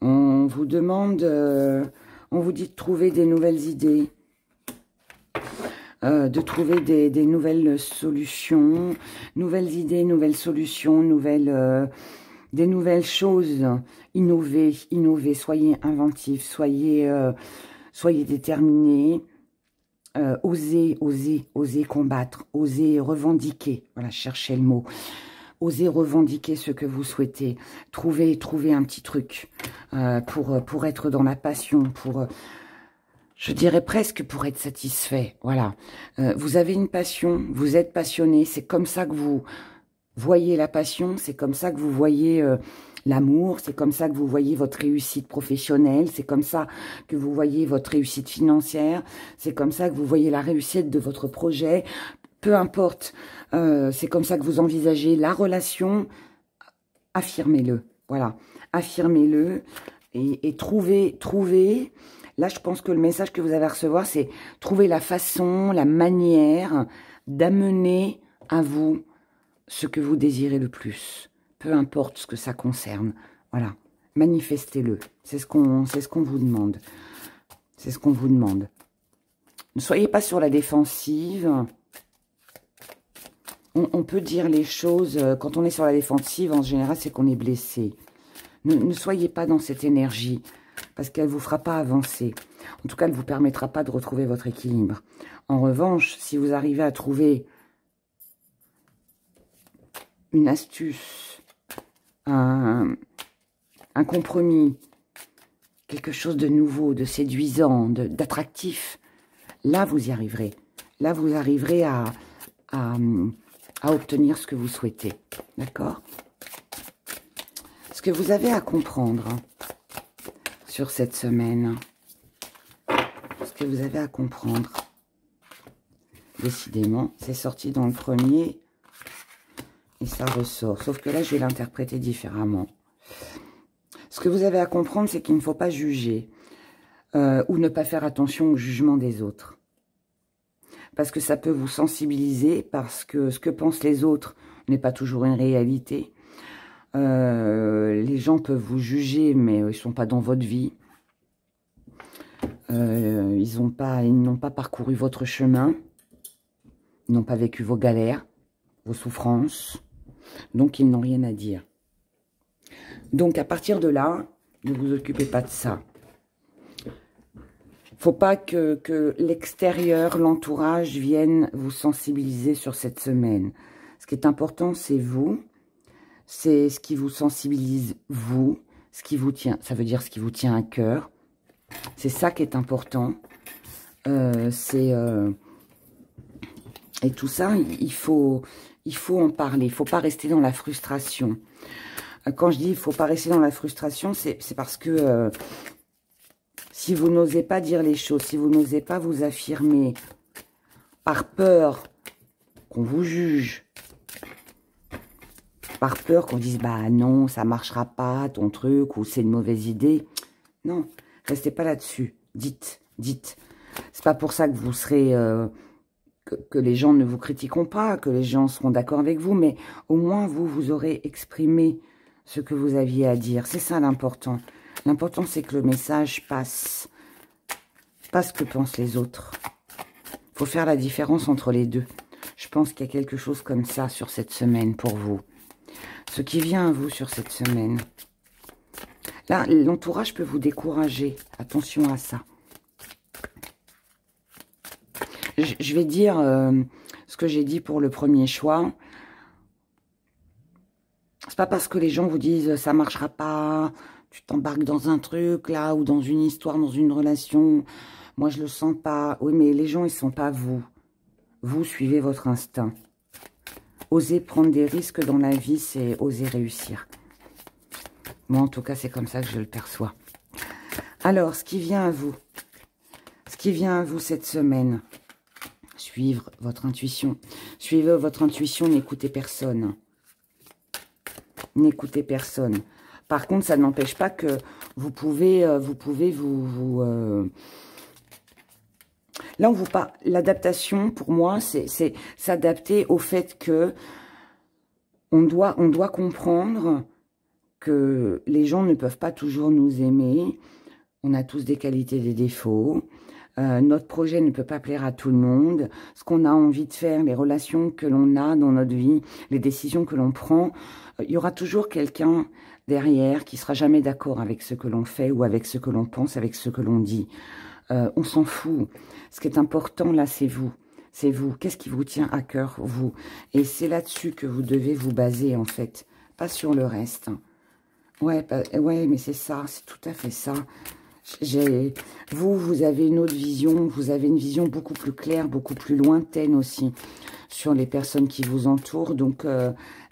On vous demande, on vous dit de trouver des nouvelles idées, de trouver des nouvelles solutions, nouvelles idées, nouvelles solutions, des nouvelles choses. Innovez, soyez inventifs, soyez déterminés. Osez combattre, osez revendiquer. Voilà, cherchez le mot. Osez revendiquer ce que vous souhaitez. Trouvez un petit truc pour être dans la passion, je dirais presque pour être satisfait. Voilà. Vous avez une passion, vous êtes passionné. C'est comme ça que vous voyez la passion. C'est comme ça que vous voyez l'amour. C'est comme ça que vous voyez votre réussite professionnelle. C'est comme ça que vous voyez votre réussite financière. C'est comme ça que vous voyez la réussite de votre projet. Peu importe, c'est comme ça que vous envisagez la relation, affirmez-le, voilà, affirmez-le et trouvez, là je pense que le message que vous avez à recevoir, c'est trouver la façon, la manière d'amener à vous ce que vous désirez le plus, peu importe ce que ça concerne, voilà, manifestez-le, c'est ce qu'on vous demande, c'est ce qu'on vous demande. Ne soyez pas sur la défensive. On peut dire les choses, quand on est sur la défensive, en général, c'est qu'on est blessé. Ne soyez pas dans cette énergie, parce qu'elle ne vous fera pas avancer. En tout cas, elle ne vous permettra pas de retrouver votre équilibre. En revanche, si vous arrivez à trouver une astuce, un compromis, quelque chose de nouveau, de séduisant, d'attractif, là, vous y arriverez. Là, vous arriverez à obtenir ce que vous souhaitez. D'accord? Ce que vous avez à comprendre sur cette semaine, ce que vous avez à comprendre, décidément, c'est sorti dans le premier et ça ressort. Sauf que là, je vais l'interpréter différemment. Ce que vous avez à comprendre, c'est qu'il ne faut pas juger ou ne pas faire attention au jugement des autres. Parce que ça peut vous sensibiliser, parce que ce que pensent les autres n'est pas toujours une réalité. Les gens peuvent vous juger, mais ils ne sont pas dans votre vie. Ils n'ont pas parcouru votre chemin. Ils n'ont pas vécu vos galères, vos souffrances. Donc, ils n'ont rien à dire. Donc, à partir de là, ne vous occupez pas de ça. Faut pas que l'extérieur, l'entourage vienne vous sensibiliser sur cette semaine. Ce qui est important, c'est vous. C'est ce qui vous sensibilise, vous. Ce qui vous tient, ça veut dire ce qui vous tient à cœur. C'est ça qui est important. Et tout ça, il faut en parler. Il ne faut pas rester dans la frustration. Quand je dis il ne faut pas rester dans la frustration, c'est parce que si vous n'osez pas dire les choses, si vous n'osez pas vous affirmer par peur qu'on vous juge, par peur qu'on dise, bah non, ça marchera pas, ton truc, ou c'est une mauvaise idée. Non, restez pas là-dessus. Dites. C'est pas pour ça que vous serez, que les gens ne vous critiqueront pas, que les gens seront d'accord avec vous, mais au moins vous aurez exprimé ce que vous aviez à dire. C'est ça l'important. L'important, c'est que le message passe. Pas ce que pensent les autres. Il faut faire la différence entre les deux. Je pense qu'il y a quelque chose comme ça sur cette semaine pour vous. Ce qui vient à vous sur cette semaine. Là, l'entourage peut vous décourager. Attention à ça. Je vais dire ce que j'ai dit pour le premier choix. C'est pas parce que les gens vous disent ça marchera pas, tu t'embarques dans un truc là, ou dans une histoire, dans une relation. Moi, je le sens pas. Oui, mais les gens, ils sont pas vous. Vous suivez votre instinct. Oser prendre des risques dans la vie, c'est oser réussir. Moi, en tout cas, c'est comme ça que je le perçois. Alors, ce qui vient à vous. Ce qui vient à vous cette semaine. Suivre votre intuition. Suivez votre intuition, n'écoutez personne. N'écoutez personne. Par contre, ça n'empêche pas que vous pouvez Là, on vous parle. L'adaptation, pour moi, c'est s'adapter au fait que on doit comprendre que les gens ne peuvent pas toujours nous aimer. On a tous des qualités, des défauts. Notre projet ne peut pas plaire à tout le monde. Ce qu'on a envie de faire, les relations que l'on a dans notre vie, les décisions que l'on prend, il y aura toujours quelqu'un derrière qui sera jamais d'accord avec ce que l'on fait ou avec ce que l'on pense, avec ce que l'on dit. On s'en fout. Ce qui est important là, c'est vous. C'est vous. Qu'est-ce qui vous tient à cœur, vous? Et c'est là-dessus que vous devez vous baser, en fait. Pas sur le reste. Ouais, mais c'est ça. C'est tout à fait ça. Vous avez une autre vision. Vous avez une vision beaucoup plus claire, beaucoup plus lointaine aussi sur les personnes qui vous entourent. Donc,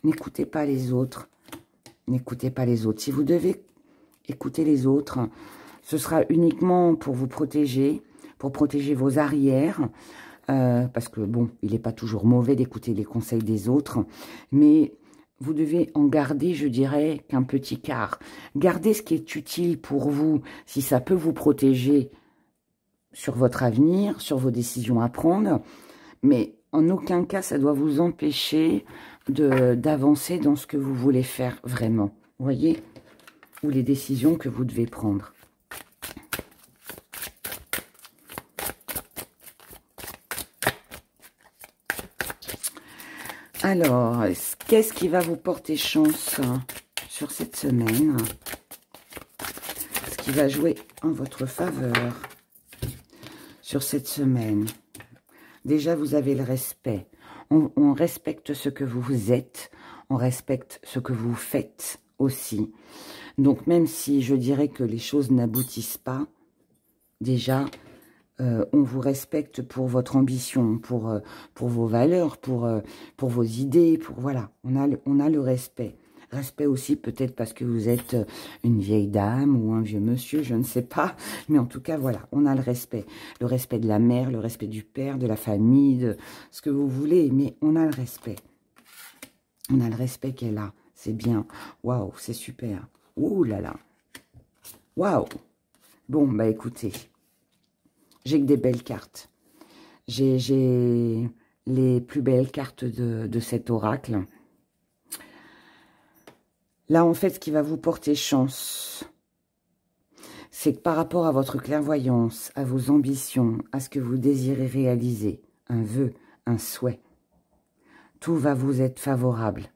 n'écoutez pas les autres. N'écoutez pas les autres. Si vous devez écouter les autres, ce sera uniquement pour vous protéger, pour protéger vos arrières, parce que, bon, il n'est pas toujours mauvais d'écouter les conseils des autres, mais vous devez en garder, je dirais, qu'un petit quart. Gardez ce qui est utile pour vous, si ça peut vous protéger sur votre avenir, sur vos décisions à prendre, mais en aucun cas, ça doit vous empêcher d'avancer dans ce que vous voulez faire vraiment, vous voyez, ou les décisions que vous devez prendre. Alors, qu'est-ce qui va vous porter chance sur cette semaine? Ce qui va jouer en votre faveur sur cette semaine. Déjà, vous avez le respect. On respecte ce que vous êtes. On respecte ce que vous faites aussi. Donc, même si je dirais que les choses n'aboutissent pas, déjà, on vous respecte pour votre ambition, pour vos valeurs, pour vos idées, voilà, on a le respect. Respect aussi peut-être parce que vous êtes une vieille dame ou un vieux monsieur, je ne sais pas. Mais en tout cas, voilà, on a le respect. Le respect de la mère, le respect du père, de la famille, de ce que vous voulez. Mais on a le respect. On a le respect qu'elle a. C'est bien. Waouh, c'est super. Ouh là là. Waouh. Bon, bah écoutez. J'ai que des belles cartes. J'ai les plus belles cartes de cet oracle. Là, en fait, ce qui va vous porter chance, c'est que par rapport à votre clairvoyance, à vos ambitions, à ce que vous désirez réaliser, un vœu, un souhait, tout va vous être favorable,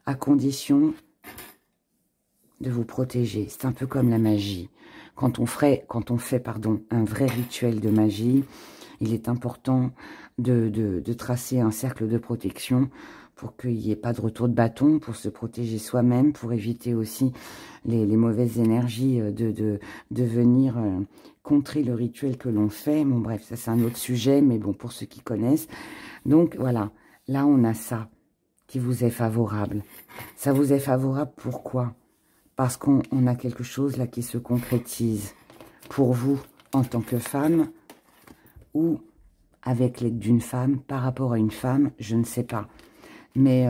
à condition de vous protéger. C'est un peu comme la magie. Quand on fait un vrai rituel de magie, il est important de tracer un cercle de protection pour qu'il n'y ait pas de retour de bâton, pour se protéger soi-même, pour éviter aussi les mauvaises énergies de venir contrer le rituel que l'on fait. Bon, bref, ça c'est un autre sujet, mais bon, pour ceux qui connaissent. Donc, voilà, là, on a ça qui vous est favorable. Ça vous est favorable, pourquoi? Parce qu'on a quelque chose là qui se concrétise pour vous en tant que femme ou avec l'aide d'une femme, par rapport à une femme, je ne sais pas. Mais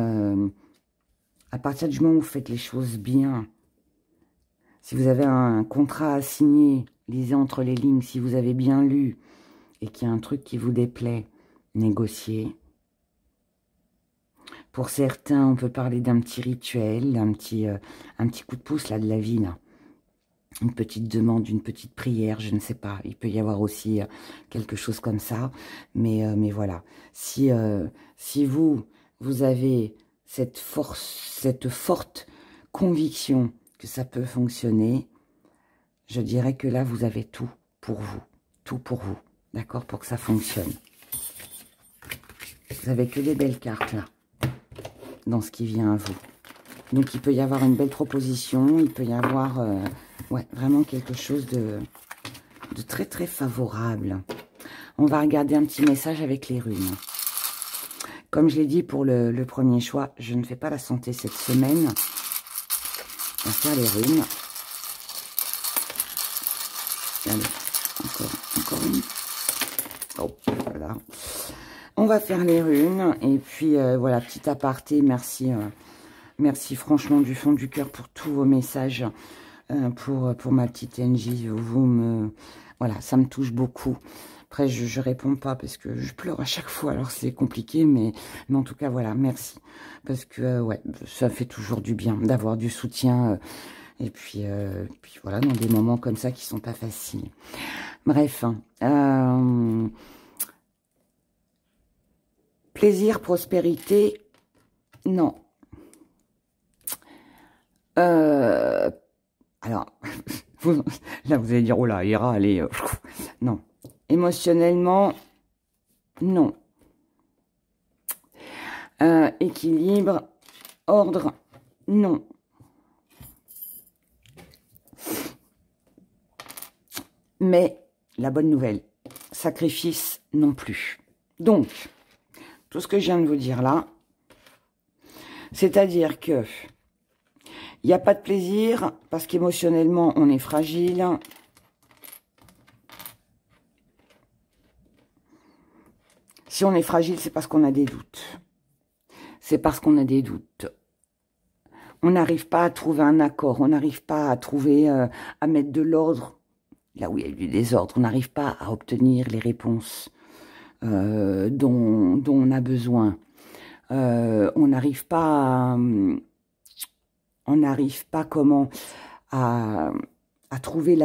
à partir du moment où vous faites les choses bien, si vous avez un contrat à signer, lisez entre les lignes, si vous avez bien lu et qu'il y a un truc qui vous déplaît, négociez. Pour certains, on peut parler d'un petit rituel, un petit coup de pouce là, de la vie, là. Une petite demande, une petite prière, je ne sais pas. Il peut y avoir aussi quelque chose comme ça. Mais voilà. Si vous avez cette forte conviction que ça peut fonctionner, je dirais que là, vous avez tout pour vous. Tout pour vous. D'accord? Pour que ça fonctionne. Vous n'avez que des belles cartes, là. Dans ce qui vient à vous. Donc, il peut y avoir une belle proposition. Il peut y avoir ouais, vraiment quelque chose de très, très favorable. On va regarder un petit message avec les runes. Comme je l'ai dit pour le premier choix, je ne fais pas la santé cette semaine. On va faire les runes. Allez, encore une. Oh, voilà. On va faire les runes. Et puis, voilà, petit aparté. Merci, merci franchement du fond du cœur pour tous vos messages. Pour ma petite NJ. Voilà, ça me touche beaucoup. Après, je réponds pas parce que je pleure à chaque fois. Alors, c'est compliqué, mais en tout cas, voilà, merci. Parce que, ouais, ça fait toujours du bien d'avoir du soutien. Et puis voilà, dans des moments comme ça qui sont pas faciles. Bref. Plaisir, prospérité, non. Alors, là, vous allez dire, oh là, Hera, allez, non. Émotionnellement, non. Équilibre, ordre, non. Mais, la bonne nouvelle, sacrifice non plus. Donc, tout ce que je viens de vous dire là, c'est-à-dire que il n'y a pas de plaisir parce qu'émotionnellement, on est fragile. Si on est fragile, c'est parce qu'on a des doutes. C'est parce qu'on a des doutes. On n'arrive pas à trouver un accord. On n'arrive pas à trouver, à mettre de l'ordre là où il y a du désordre. On n'arrive pas à obtenir les réponses dont on a besoin. On n'arrive pas comment à trouver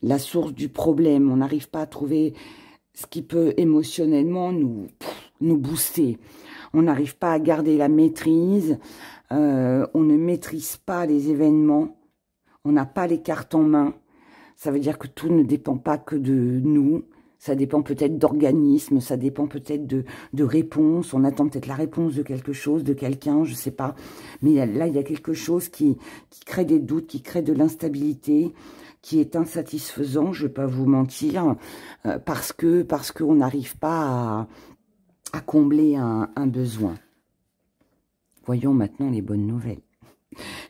la source du problème. On n'arrive pas à trouver ce qui peut émotionnellement nous booster. On n'arrive pas à garder la maîtrise. On ne maîtrise pas les événements. On n'a pas les cartes en main. Ça veut dire que tout ne dépend pas que de nous. Ça dépend peut-être d'organismes, ça dépend peut-être de réponses. On attend peut-être la réponse de quelque chose, de quelqu'un, je ne sais pas. Mais là, il y a quelque chose qui crée des doutes, qui crée de l'instabilité, qui est insatisfaisant, je ne vais pas vous mentir, parce qu'on n'arrive pas à combler un besoin. Voyons maintenant les bonnes nouvelles.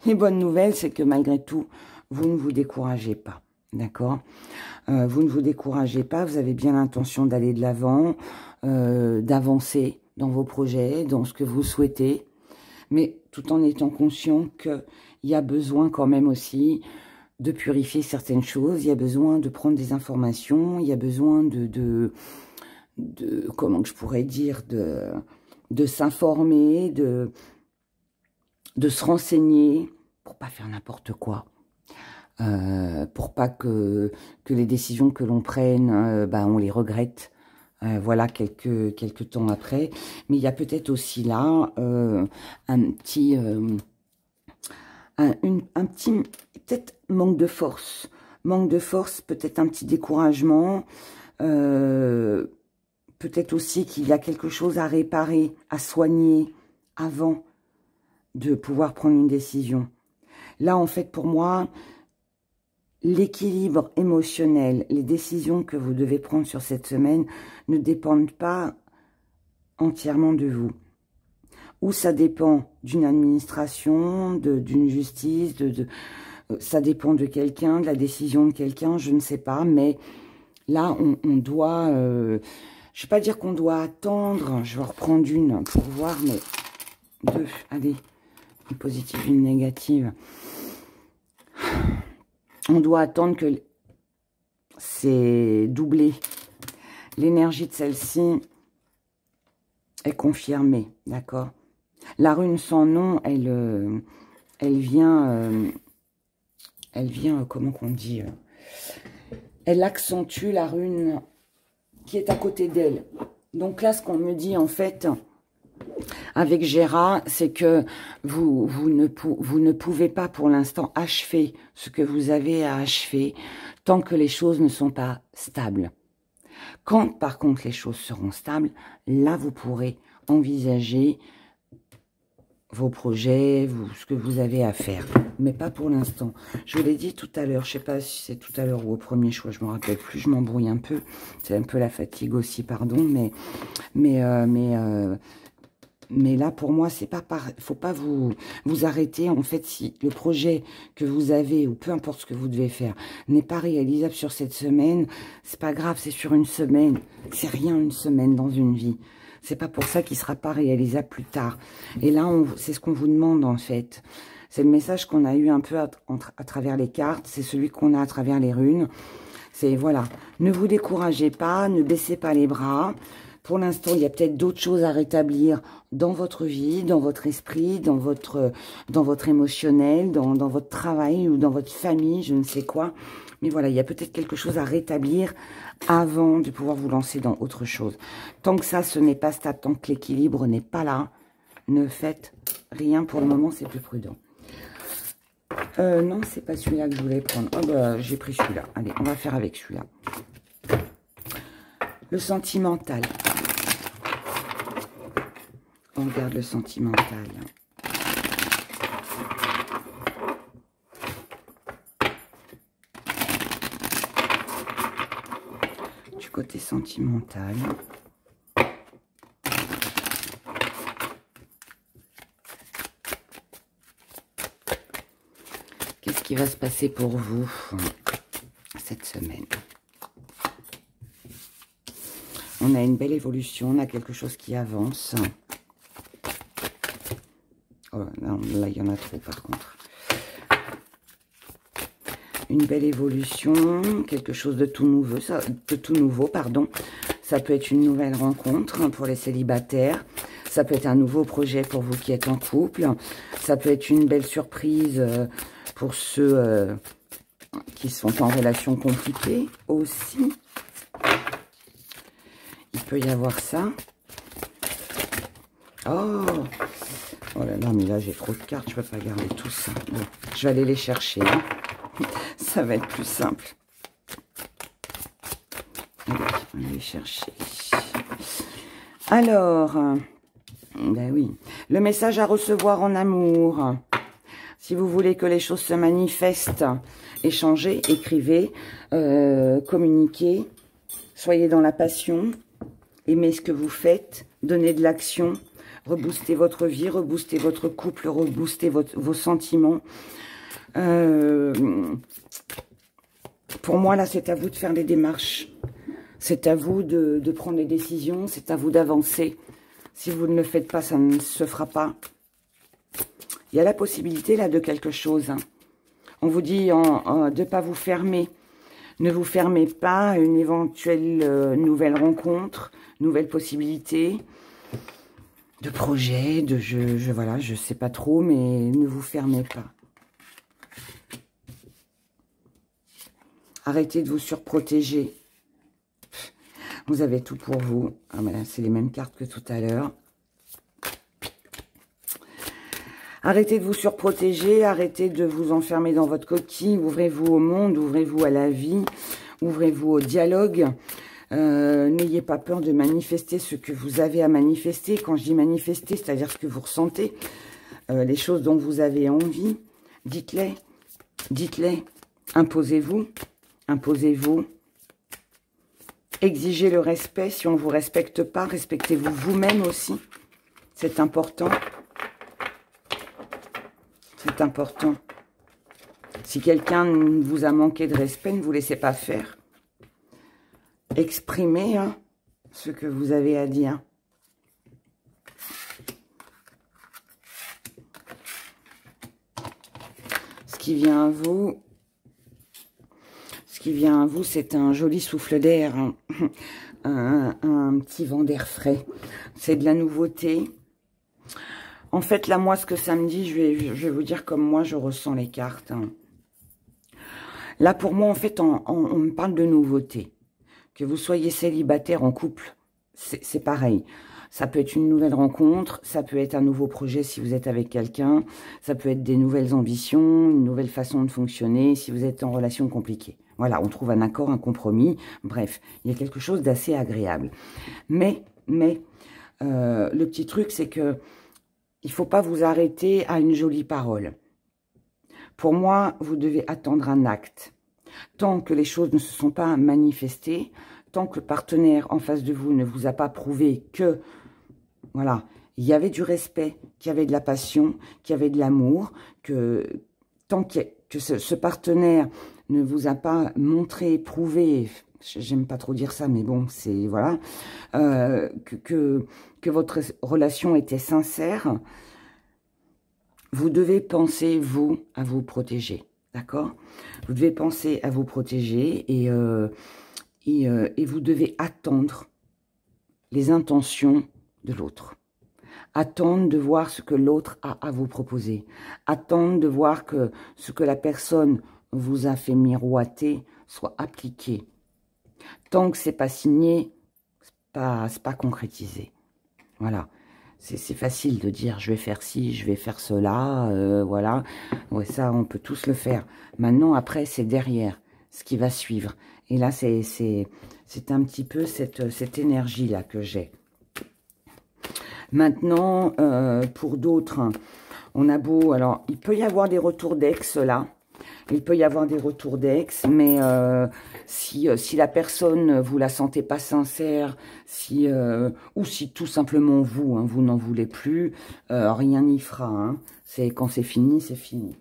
Les bonnes nouvelles, c'est que malgré tout, vous ne vous découragez pas. D'accord? Vous ne vous découragez pas, vous avez bien l'intention d'aller de l'avant, d'avancer dans vos projets, dans ce que vous souhaitez, mais tout en étant conscient qu'il y a besoin quand même aussi de purifier certaines choses, il y a besoin de prendre des informations, il y a besoin de comment je pourrais dire, de s'informer, de se renseigner, pour pas faire n'importe quoi. Pour pas que les décisions que l'on prenne, on les regrette, voilà, quelques temps après. Mais il y a peut-être aussi là un petit peut-être manque de force, peut-être un petit découragement, Peut-être aussi qu'il y a quelque chose à réparer, à soigner avant de pouvoir prendre une décision. Là, en fait, pour moi, l'équilibre émotionnel, les décisions que vous devez prendre sur cette semaine ne dépendent pas entièrement de vous. Ou ça dépend d'une administration, d'une justice, ça dépend de quelqu'un, de la décision de quelqu'un, je ne sais pas. Mais là, on doit... je ne vais pas dire qu'on doit attendre. Je vais en reprendre une pour voir, mais deux. Allez, une positive, une négative. On doit attendre que c'est doublé. L'énergie de celle-ci est confirmée, d'accord? La rune sans nom, elle vient, comment qu'on dit, elle accentue la rune qui est à côté d'elle. Donc là, ce qu'on me dit, en fait, avec Gérard, c'est que vous ne pouvez pas pour l'instant achever ce que vous avez à achever tant que les choses ne sont pas stables. Quand, par contre, les choses seront stables, là, vous pourrez envisager vos projets, ce que vous avez à faire. Mais pas pour l'instant. Je vous l'ai dit tout à l'heure, je ne sais pas si c'est tout à l'heure ou au premier choix, je ne me rappelle plus, je m'embrouille un peu. C'est un peu la fatigue aussi, pardon, mais là, pour moi, c'est pas faut pas vous arrêter. En fait, si le projet que vous avez, ou peu importe ce que vous devez faire, n'est pas réalisable sur cette semaine, c'est pas grave, c'est sur une semaine. C'est rien, une semaine dans une vie. C'est pas pour ça qu'il sera pas réalisable plus tard. Et là, c'est ce qu'on vous demande, en fait. C'est le message qu'on a eu un peu à travers les cartes. C'est celui qu'on a à travers les runes. C'est, voilà, ne vous découragez pas, ne baissez pas les bras. Pour l'instant, il y a peut-être d'autres choses à rétablir dans votre vie, dans votre esprit, dans votre émotionnel, dans votre travail ou dans votre famille, je ne sais quoi. Mais voilà, il y a peut-être quelque chose à rétablir avant de pouvoir vous lancer dans autre chose. Tant que ça, ce n'est pas stable, tant que l'équilibre n'est pas là, ne faites rien pour le moment, c'est plus prudent. Non, c'est pas celui-là que je voulais prendre. Oh bah, j'ai pris celui-là. Allez, on va faire avec celui-là. Le sentimental. On regarde le sentimental. Du côté sentimental. Qu'est-ce qui va se passer pour vous cette semaine? On a une belle évolution, on a quelque chose qui avance. Oh, non, là, il y en a trop, par contre. Une belle évolution, quelque chose de tout nouveau, pardon. Ça peut être une nouvelle rencontre pour les célibataires. Ça peut être un nouveau projet pour vous qui êtes en couple. Ça peut être une belle surprise pour ceux qui sont en relation compliquée aussi. Il peut y avoir ça. Oh là là, mais là j'ai trop de cartes, je peux pas garder tout ça. Bon, je vais aller les chercher. Hein. Ça va être plus simple. Allez, on va les chercher. Alors, ben oui, le message à recevoir en amour. Si vous voulez que les choses se manifestent, échangez, écrivez, communiquez, soyez dans la passion, aimez ce que vous faites, donnez de l'action, reboostez votre vie, reboostez votre couple, reboostez vos sentiments. Pour moi, là, c'est à vous de faire des démarches. C'est à vous de prendre des décisions, c'est à vous d'avancer. Si vous ne le faites pas, ça ne se fera pas. Il y a la possibilité, là, de quelque chose. Hein. On vous dit de ne pas vous fermer. Ne vous fermez pas à une éventuelle nouvelle rencontre, nouvelle possibilité, de projet, voilà, je sais pas trop, mais ne vous fermez pas. Arrêtez de vous surprotéger. Vous avez tout pour vous. Ah, ben là, c'est les mêmes cartes que tout à l'heure. Arrêtez de vous surprotéger, arrêtez de vous enfermer dans votre coquille, ouvrez-vous au monde, ouvrez-vous à la vie, ouvrez-vous au dialogue. N'ayez pas peur de manifester ce que vous avez à manifester. Quand je dis manifester, c'est-à-dire ce que vous ressentez, les choses dont vous avez envie, dites-les, dites-les, imposez-vous, imposez-vous. Exigez le respect. Si on ne vous respecte pas, respectez-vous vous-même aussi. C'est important. C'est important. Si quelqu'un vous a manqué de respect, ne vous laissez pas faire. Exprimez ce que vous avez à dire. Ce qui vient à vous, c'est un joli souffle d'air, un petit vent d'air frais. C'est de la nouveauté. En fait, là, moi, ce que ça me dit, je vais vous dire comme moi, je ressens les cartes. Là, pour moi, en fait, on me parle de nouveauté. Que vous soyez célibataire, en couple, c'est pareil. Ça peut être une nouvelle rencontre, ça peut être un nouveau projet si vous êtes avec quelqu'un, ça peut être des nouvelles ambitions, une nouvelle façon de fonctionner si vous êtes en relation compliquée. Voilà, on trouve un accord, un compromis, bref, il y a quelque chose d'assez agréable. Mais le petit truc, c'est que il ne faut pas vous arrêter à une jolie parole. Pour moi, vous devez attendre un acte. Tant que les choses ne se sont pas manifestées, tant que le partenaire en face de vous ne vous a pas prouvé que, voilà, il y avait du respect, qu'il y avait de la passion, qu'il y avait de l'amour, que tant que ce partenaire ne vous a pas montré, prouvé, j'aime pas trop dire ça, mais bon, c'est, voilà, que votre relation était sincère, vous devez penser, vous, à vous protéger, d'accord? Vous devez penser à vous protéger et vous devez attendre les intentions de l'autre. Attendre de voir ce que l'autre a à vous proposer. Attendre de voir que ce que la personne vous a fait miroiter soit appliqué. Tant que c'est pas signé, c'est pas concrétisé. Voilà. C'est facile de dire je vais faire ci, je vais faire cela, voilà. Ouais, ça, on peut tous le faire. Maintenant, après, c'est derrière ce qui va suivre. Et là, c'est un petit peu cette énergie-là que j'ai. Maintenant, pour d'autres, on a beau... Alors, il peut y avoir des retours d'ex, là. Il peut y avoir des retours d'ex, mais si la personne, vous la sentez pas sincère, ou si tout simplement vous, vous n'en voulez plus, rien n'y fera. C'est quand c'est fini, c'est fini.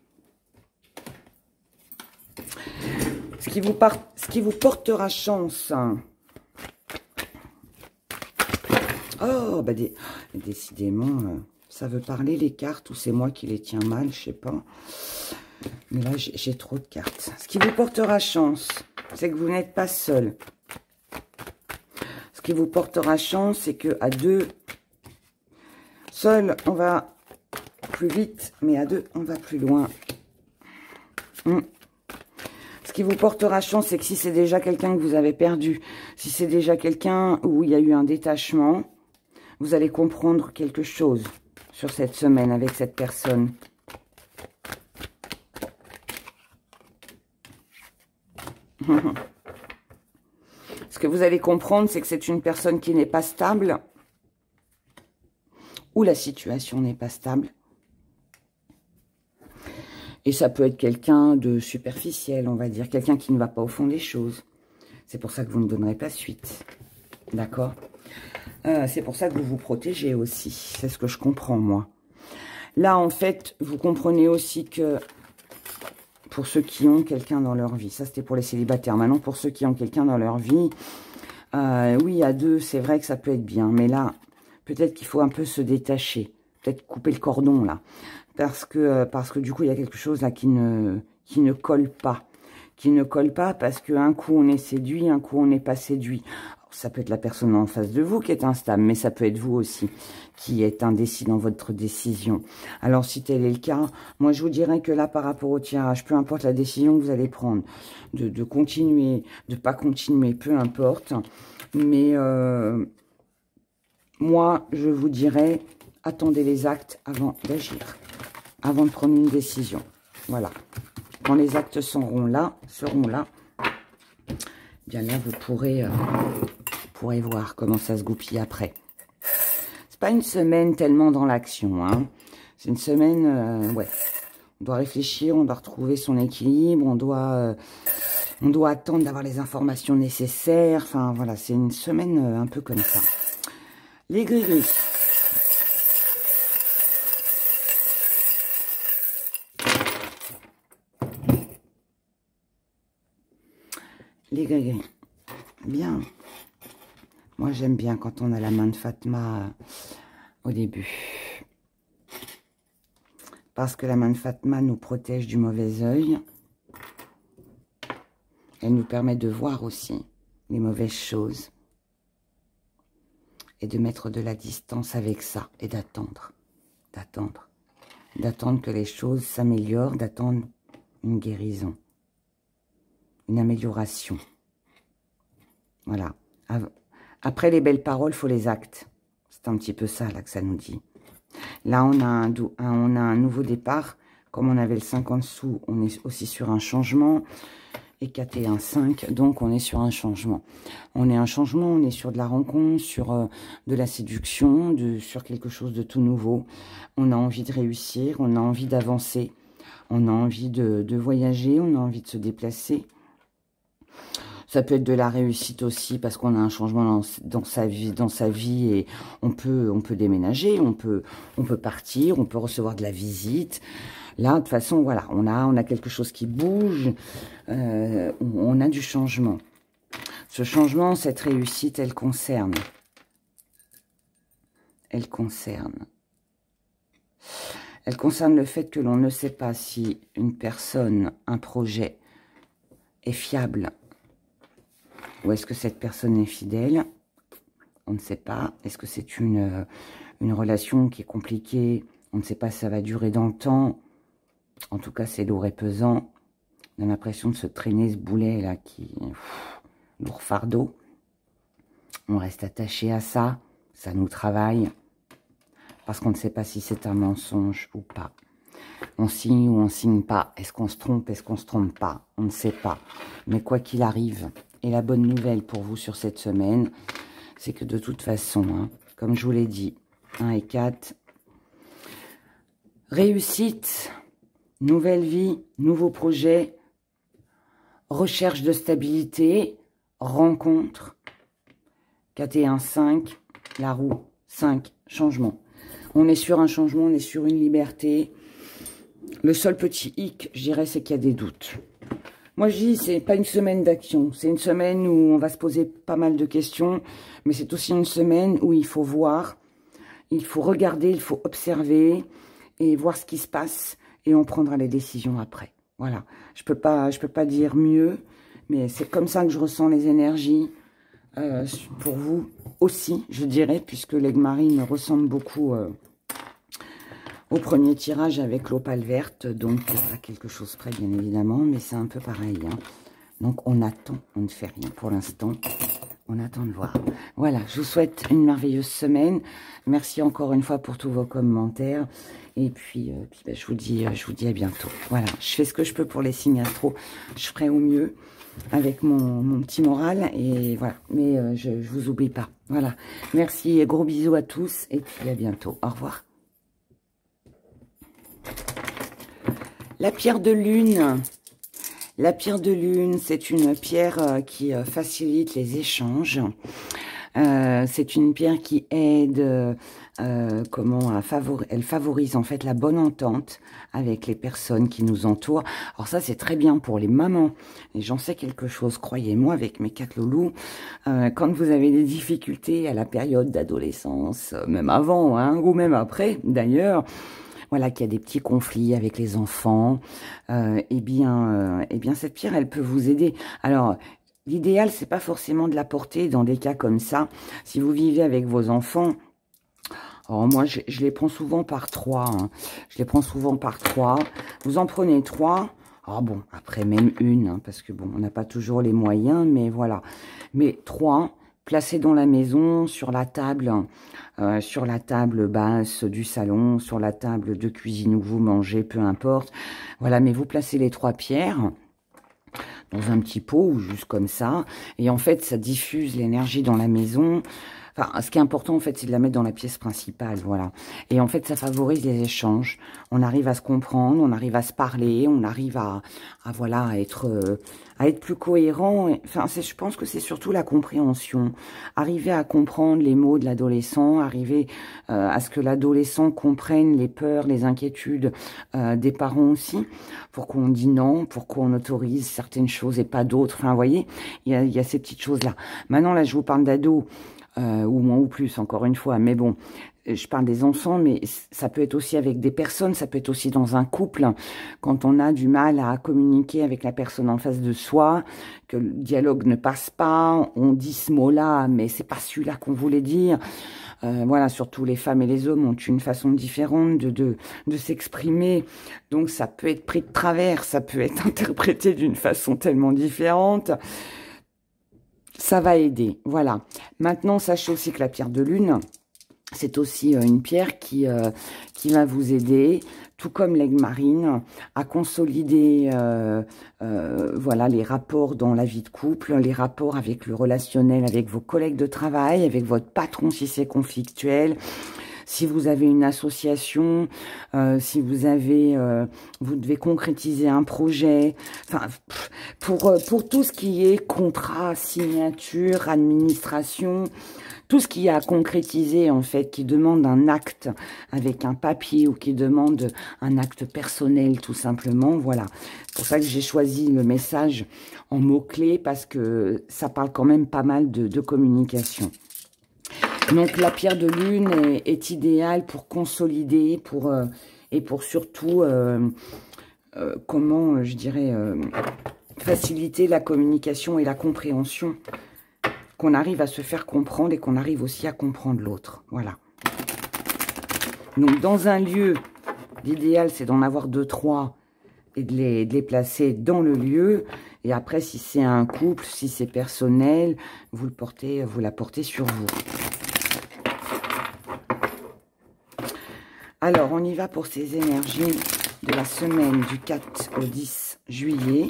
Ce qui vous portera chance. Oh, bah décidément, ça veut parler les cartes, ou c'est moi qui les tiens mal, je sais pas. Mais là, j'ai trop de cartes. Ce qui vous portera chance, c'est que vous n'êtes pas seul. Ce qui vous portera chance, c'est que à deux, seul, on va plus vite, mais à deux, on va plus loin. Ce qui vous portera chance, c'est que si c'est déjà quelqu'un que vous avez perdu, si c'est déjà quelqu'un où il y a eu un détachement, vous allez comprendre quelque chose sur cette semaine avec cette personne. Ce que vous allez comprendre, c'est que c'est une personne qui n'est pas stable, ou la situation n'est pas stable. Et ça peut être quelqu'un de superficiel, on va dire, quelqu'un qui ne va pas au fond des choses. C'est pour ça que vous ne donnerez pas suite. D'accord? C'est pour ça que vous vous protégez aussi. C'est ce que je comprends, moi. Là, en fait, vous comprenez aussi que pour ceux qui ont quelqu'un dans leur vie, ça c'était pour les célibataires. Maintenant, pour ceux qui ont quelqu'un dans leur vie, oui, à deux, c'est vrai que ça peut être bien. Mais là, peut-être qu'il faut un peu se détacher. Peut-être couper le cordon, là. Parce que du coup, il y a quelque chose là qui ne colle pas. Qui ne colle pas parce qu'un coup, on est séduit, un coup, on n'est pas séduit. Alors, ça peut être la personne en face de vous qui est instable, mais ça peut être vous aussi qui êtes indécis dans votre décision. Alors, si tel est le cas, moi, je vous dirais que là, par rapport au tirage, peu importe la décision que vous allez prendre, de continuer, de pas continuer, peu importe. Mais moi, je vous dirais, attendez les actes avant d'agir. Avant de prendre une décision. Voilà. Quand les actes seront là, bien là, vous pourrez voir comment ça se goupille après. C'est pas une semaine tellement dans l'action, hein. C'est une semaine, ouais. On doit réfléchir, on doit retrouver son équilibre, on doit attendre d'avoir les informations nécessaires. Enfin, voilà, c'est une semaine un peu comme ça. Les gris-gris. Les gris-gris. Bien. Moi, j'aime bien quand on a la main de Fatma au début. Parce que la main de Fatma nous protège du mauvais œil. Elle nous permet de voir aussi les mauvaises choses. Et de mettre de la distance avec ça. Et d'attendre. D'attendre que les choses s'améliorent. D'attendre une guérison. Une amélioration. Voilà. Après les belles paroles, il faut les actes. C'est un petit peu ça là que ça nous dit. Là, on a un nouveau départ. Comme on avait le 5 en dessous, on est aussi sur un changement. Et 4 et 1, 5. Donc, on est sur un changement. On est un changement, on est sur de la rencontre, sur de la séduction, sur quelque chose de tout nouveau. On a envie de réussir, on a envie d'avancer. On a envie de voyager, on a envie de se déplacer. Ça peut être de la réussite aussi parce qu'on a un changement dans sa vie et on peut déménager, on peut partir, on peut recevoir de la visite. Là, de toute façon, voilà, on a quelque chose qui bouge, on a du changement. Ce changement, cette réussite, elle concerne le fait que l'on ne sait pas si une personne, un projet est fiable. Ou est-ce que cette personne est fidèle? On ne sait pas. Est-ce que c'est une relation qui est compliquée? On ne sait pas si ça va durer dans le temps. En tout cas, c'est lourd et pesant. On a l'impression de se traîner ce boulet là qui... lourd fardeau. On reste attaché à ça. Ça nous travaille. Parce qu'on ne sait pas si c'est un mensonge ou pas. On signe ou on signe pas. Est-ce qu'on se trompe? Est-ce qu'on se trompe pas? On ne sait pas. Mais quoi qu'il arrive... Et la bonne nouvelle pour vous sur cette semaine, c'est que de toute façon, hein, comme je vous l'ai dit, 1 et 4, réussite, nouvelle vie, nouveau projet, recherche de stabilité, rencontre, 4 et 1, 5, la roue, 5, changement. On est sur un changement, on est sur une liberté. Le seul petit hic, je dirais, c'est qu'il y a des doutes. Moi, je dis, c'est pas une semaine d'action. C'est une semaine où on va se poser pas mal de questions. Mais c'est aussi une semaine où il faut voir, il faut regarder, il faut observer et voir ce qui se passe. Et on prendra les décisions après. Voilà. Je peux pas dire mieux. Mais c'est comme ça que je ressens les énergies. Pour vous aussi, je dirais, puisque l'aigle marine ressemble beaucoup... au premier tirage avec l'opale verte, donc à quelque chose près bien évidemment, mais c'est un peu pareil. Hein. Donc on attend, on ne fait rien pour l'instant, on attend de voir. Voilà, je vous souhaite une merveilleuse semaine. Merci encore une fois pour tous vos commentaires. Et puis, je vous dis à bientôt. Voilà, je fais ce que je peux pour les signes astro. Je ferai au mieux avec mon petit moral. Et voilà, mais je vous oublie pas. Voilà, merci et gros bisous à tous. Et puis à bientôt. Au revoir. La pierre de lune. La pierre de lune, c'est une pierre qui facilite les échanges. C'est une pierre qui aide, elle favorise en fait la bonne entente avec les personnes qui nous entourent. Alors ça, c'est très bien pour les mamans. Et j'en sais quelque chose, croyez-moi, avec mes 4 loulous. Quand vous avez des difficultés à la période d'adolescence, même avant, hein, ou même après, d'ailleurs, voilà, qu'il y a des petits conflits avec les enfants, eh bien, cette pierre, elle peut vous aider. Alors, l'idéal, c'est pas forcément de la porter dans des cas comme ça. Si vous vivez avec vos enfants, alors moi, je les prends souvent par 3. Hein. Je les prends souvent par 3. Vous en prenez 3. Ah bon, après même une, hein, parce que bon, on n'a pas toujours les moyens, mais voilà. Mais 3... placez dans la maison, sur la table basse du salon, sur la table de cuisine où vous mangez, peu importe. Voilà, mais vous placez les 3 pierres dans un petit pot ou juste comme ça. Et en fait, ça diffuse l'énergie dans la maison. Enfin, ce qui est important, en fait, c'est de la mettre dans la pièce principale, voilà. Et en fait, ça favorise les échanges. On arrive à se comprendre, on arrive à se parler, on arrive voilà, à être plus cohérent. Enfin, je pense que c'est surtout la compréhension. Arriver à comprendre les mots de l'adolescent, arriver à ce que l'adolescent comprenne les peurs, les inquiétudes des parents aussi. Pourquoi on dit non, pourquoi on autorise certaines choses et pas d'autres. Enfin, vous voyez, il y a ces petites choses-là. Maintenant, là, je vous parle d'ados. Ou moins ou plus, encore une fois. Mais bon, je parle des enfants, mais ça peut être aussi avec des personnes, ça peut être aussi dans un couple, quand on a du mal à communiquer avec la personne en face de soi, que le dialogue ne passe pas, on dit ce mot-là, mais c'est pas celui-là qu'on voulait dire. Voilà, surtout les femmes et les hommes ont une façon différente de s'exprimer. Donc ça peut être pris de travers, ça peut être interprété d'une façon tellement différente. Ça va aider, voilà. Maintenant, sachez aussi que la pierre de lune, c'est aussi une pierre qui va vous aider, tout comme l'aigle marine, à consolider voilà, les rapports dans la vie de couple, les rapports avec le relationnel, avec vos collègues de travail, avec votre patron si c'est conflictuel. Si vous avez une association, si vous devez concrétiser un projet, enfin, pour tout ce qui est contrat, signature, administration, tout ce qu'il y a à concrétiser, en fait, qui demande un acte avec un papier ou qui demande un acte personnel, tout simplement, voilà. C'est pour ça que j'ai choisi le message en mots-clés, parce que ça parle quand même pas mal de communication. Donc, la pierre de lune est idéale pour consolider, et pour surtout, comment, je dirais, faciliter la communication et la compréhension, qu'on arrive à se faire comprendre et qu'on arrive aussi à comprendre l'autre. Voilà. Donc, dans un lieu, l'idéal, c'est d'en avoir 2, 3 et de les placer dans le lieu. Et après, si c'est un couple, si c'est personnel, vous la portez sur vous. Alors, on y va pour ces énergies de la semaine du 4 au 10 juillet.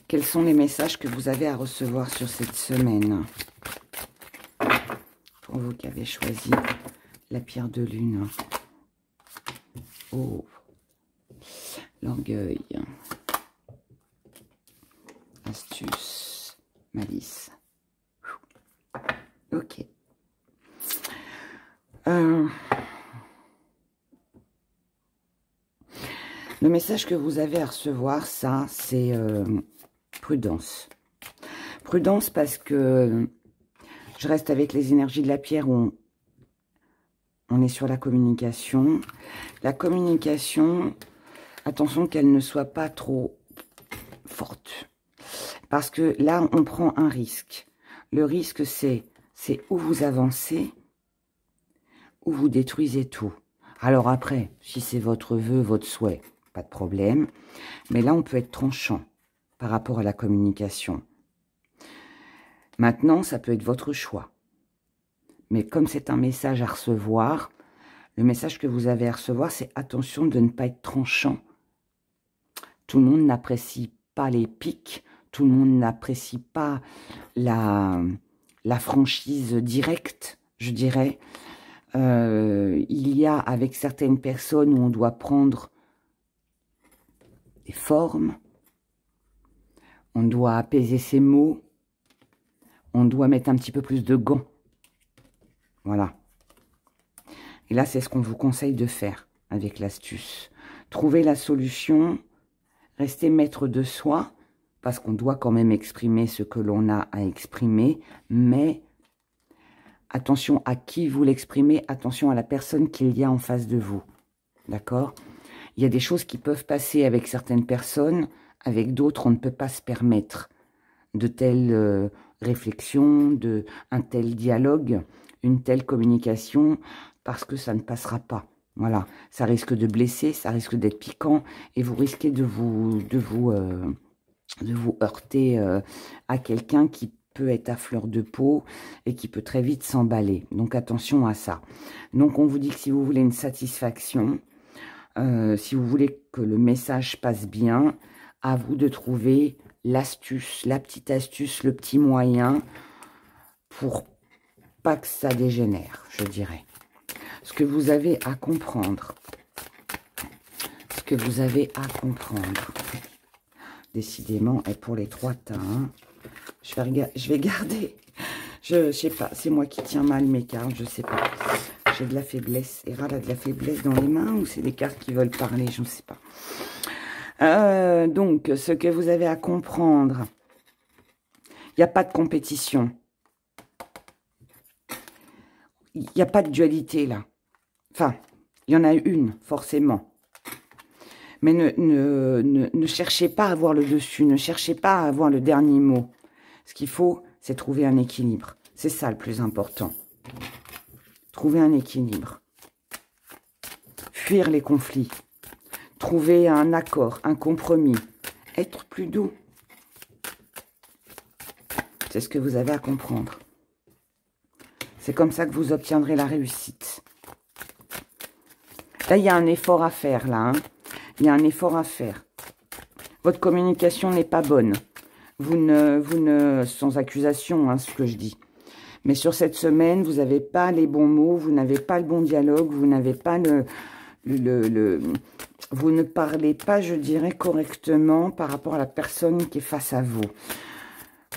Quels sont les messages que vous avez à recevoir sur cette semaine? Pour vous qui avez choisi la pierre de lune. Oh, l'orgueil. Astuce, malice. Ok. Le message que vous avez à recevoir, ça, c'est prudence. Prudence parce que je reste avec les énergies de la pierre où on est sur la communication. La communication, attention qu'elle ne soit pas trop forte. Parce que là, on prend un risque. Le risque, c'est où vous avancez, où vous détruisez tout. Alors après, si c'est votre vœu, votre souhait, pas de problème. Mais là, on peut être tranchant par rapport à la communication. Maintenant, ça peut être votre choix. Mais comme c'est un message à recevoir, le message que vous avez à recevoir, c'est attention de ne pas être tranchant. Tout le monde n'apprécie pas les pics, tout le monde n'apprécie pas la franchise directe, je dirais. Il y a avec certaines personnes où on doit prendre des formes, on doit apaiser ses mots, on doit mettre un petit peu plus de gants. Voilà. Et là, c'est ce qu'on vous conseille de faire avec l'astuce. Trouver la solution, rester maître de soi, parce qu'on doit quand même exprimer ce que l'on a à exprimer, mais attention à qui vous l'exprimez, attention à la personne qu'il y a en face de vous. D'accord? Il y a des choses qui peuvent passer avec certaines personnes, avec d'autres, on ne peut pas se permettre de telles réflexions, un tel dialogue, une telle communication, parce que ça ne passera pas. Voilà, ça risque de blesser, ça risque d'être piquant, et vous risquez de vous heurter à quelqu'un qui peut être à fleur de peau et qui peut très vite s'emballer. Donc attention à ça. Donc on vous dit que si vous voulez une satisfaction, si vous voulez que le message passe bien, à vous de trouver l'astuce, la petite astuce, le petit moyen pour pas que ça dégénère, je dirais. Ce que vous avez à comprendre, décidément, est pour les 3 tas. Hein. Je vais garder, je sais pas, c'est moi qui tiens mal mes cartes, je sais pas. J'ai de la faiblesse. Hera a de la faiblesse dans les mains ou c'est des cartes qui veulent parler, je ne sais pas. Donc, ce que vous avez à comprendre, il n'y a pas de compétition. Il n'y a pas de dualité là. Enfin, il y en a une, forcément. Mais ne cherchez pas à avoir le dessus, ne cherchez pas à avoir le dernier mot. Ce qu'il faut, c'est trouver un équilibre. C'est ça le plus important. Trouver un équilibre. Fuir les conflits. Trouver un accord, un compromis. Être plus doux. C'est ce que vous avez à comprendre. C'est comme ça que vous obtiendrez la réussite. Là, il y a un effort à faire, là. Hein. Il y a un effort à faire. Votre communication n'est pas bonne. Vous ne, sans accusation, hein, ce que je dis. Mais sur cette semaine, vous n'avez pas les bons mots, vous n'avez pas le bon dialogue, vous n'avez pas vous ne parlez pas, je dirais, correctement par rapport à la personne qui est face à vous.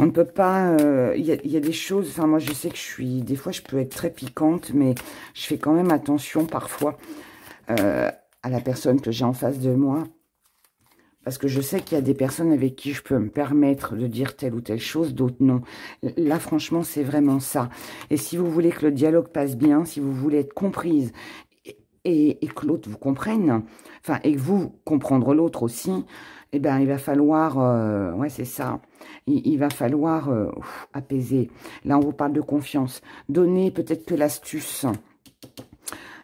On ne peut pas... Il y a des choses... Enfin, moi, je sais que des fois, je peux être très piquante, mais je fais quand même attention parfois à la personne que j'ai en face de moi. Parce que je sais qu'il y a des personnes avec qui je peux me permettre de dire telle ou telle chose, d'autres non. Là, franchement, c'est vraiment ça. Et si vous voulez que le dialogue passe bien, si vous voulez être comprise et que l'autre vous comprenne, enfin, et que vous comprendre l'autre aussi, eh ben, il va falloir, ouais, c'est ça, il va falloir apaiser. Là, on vous parle de confiance. Donnez peut-être que l'astuce,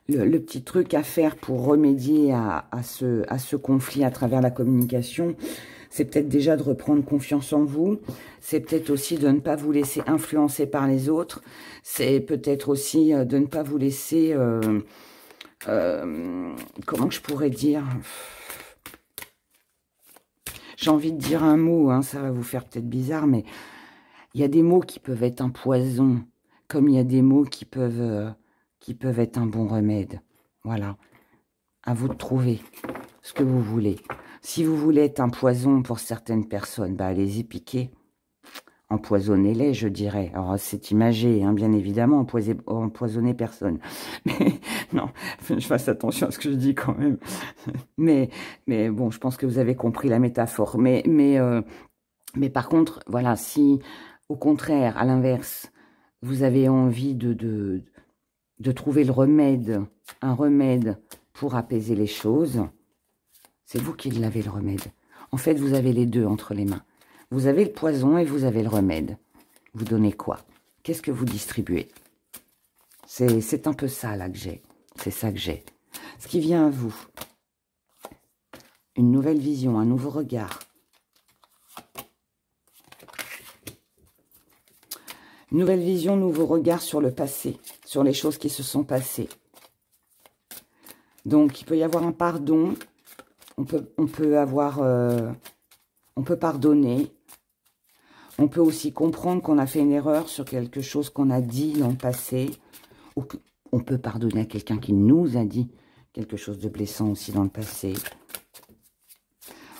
le petit truc à faire pour remédier à ce conflit à travers la communication, c'est peut-être déjà de reprendre confiance en vous. C'est peut-être aussi de ne pas vous laisser influencer par les autres. C'est peut-être aussi de ne pas vous laisser... comment je pourrais dire? J'ai envie de dire un mot, hein, ça va vous faire peut-être bizarre, mais il y a des mots qui peuvent être un poison, comme il y a des mots qui peuvent être un bon remède. Voilà. À vous de trouver ce que vous voulez. Si vous voulez être un poison pour certaines personnes, bah allez-y piquer. Empoisonnez-les, je dirais. Alors, c'est imagé, hein, bien évidemment, empoisonner personne. Mais non, je fasse attention à ce que je dis quand même. Mais bon, je pense que vous avez compris la métaphore. Mais par contre, voilà, si, au contraire, à l'inverse, vous avez envie de trouver le remède, un remède pour apaiser les choses, c'est vous qui l'avez, le remède. En fait, vous avez les deux entre les mains. Vous avez le poison et vous avez le remède. Vous donnez quoi? Qu'est-ce que vous distribuez? C'est un peu ça, là, que j'ai. C'est ça que j'ai. Ce qui vient à vous. Une nouvelle vision, un nouveau regard. Une nouvelle vision, nouveau regard sur le passé, sur les choses qui se sont passées. Donc, il peut y avoir un pardon. On peut avoir... on peut pardonner. On peut aussi comprendre qu'on a fait une erreur sur quelque chose qu'on a dit dans le passé. Ou on peut pardonner à quelqu'un qui nous a dit quelque chose de blessant aussi dans le passé.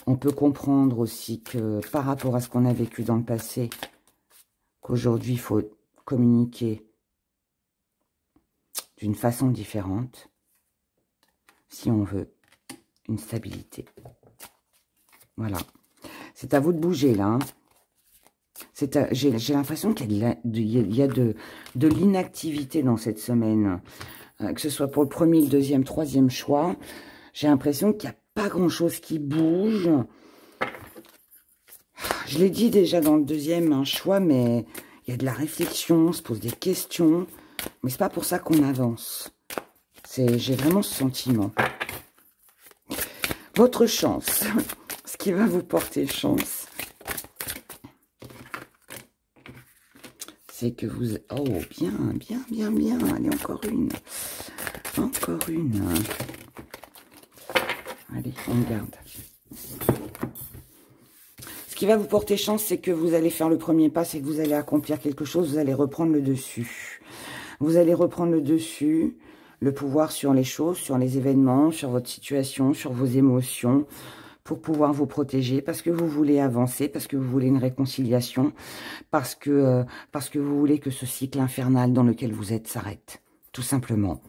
On peut comprendre aussi que par rapport à ce qu'on a vécu dans le passé, qu'aujourd'hui, il faut communiquer d'une façon différente si on veut une stabilité. Voilà. C'est à vous de bouger, là. Hein. J'ai l'impression qu'il y a de l'inactivité dans cette semaine. Que ce soit pour le premier, le deuxième, troisième choix. J'ai l'impression qu'il n'y a pas grand-chose qui bouge. Je l'ai dit déjà dans le deuxième choix, mais il y a de la réflexion, on se pose des questions. Mais c'est pas pour ça qu'on avance. J'ai vraiment ce sentiment. Votre chance, ce qui va vous porter chance. c'est que vous... Oh, bien, bien, bien, bien. Allez, encore une. Encore une. Allez, on garde. Ce qui va vous porter chance, c'est que vous allez faire le premier pas, c'est que vous allez accomplir quelque chose, vous allez reprendre le dessus. Vous allez reprendre le dessus, le pouvoir sur les choses, sur les événements, sur votre situation, sur vos émotions, pour pouvoir vous protéger, parce que vous voulez avancer, parce que vous voulez une réconciliation, parce que vous voulez que ce cycle infernal dans lequel vous êtes s'arrête, tout simplement.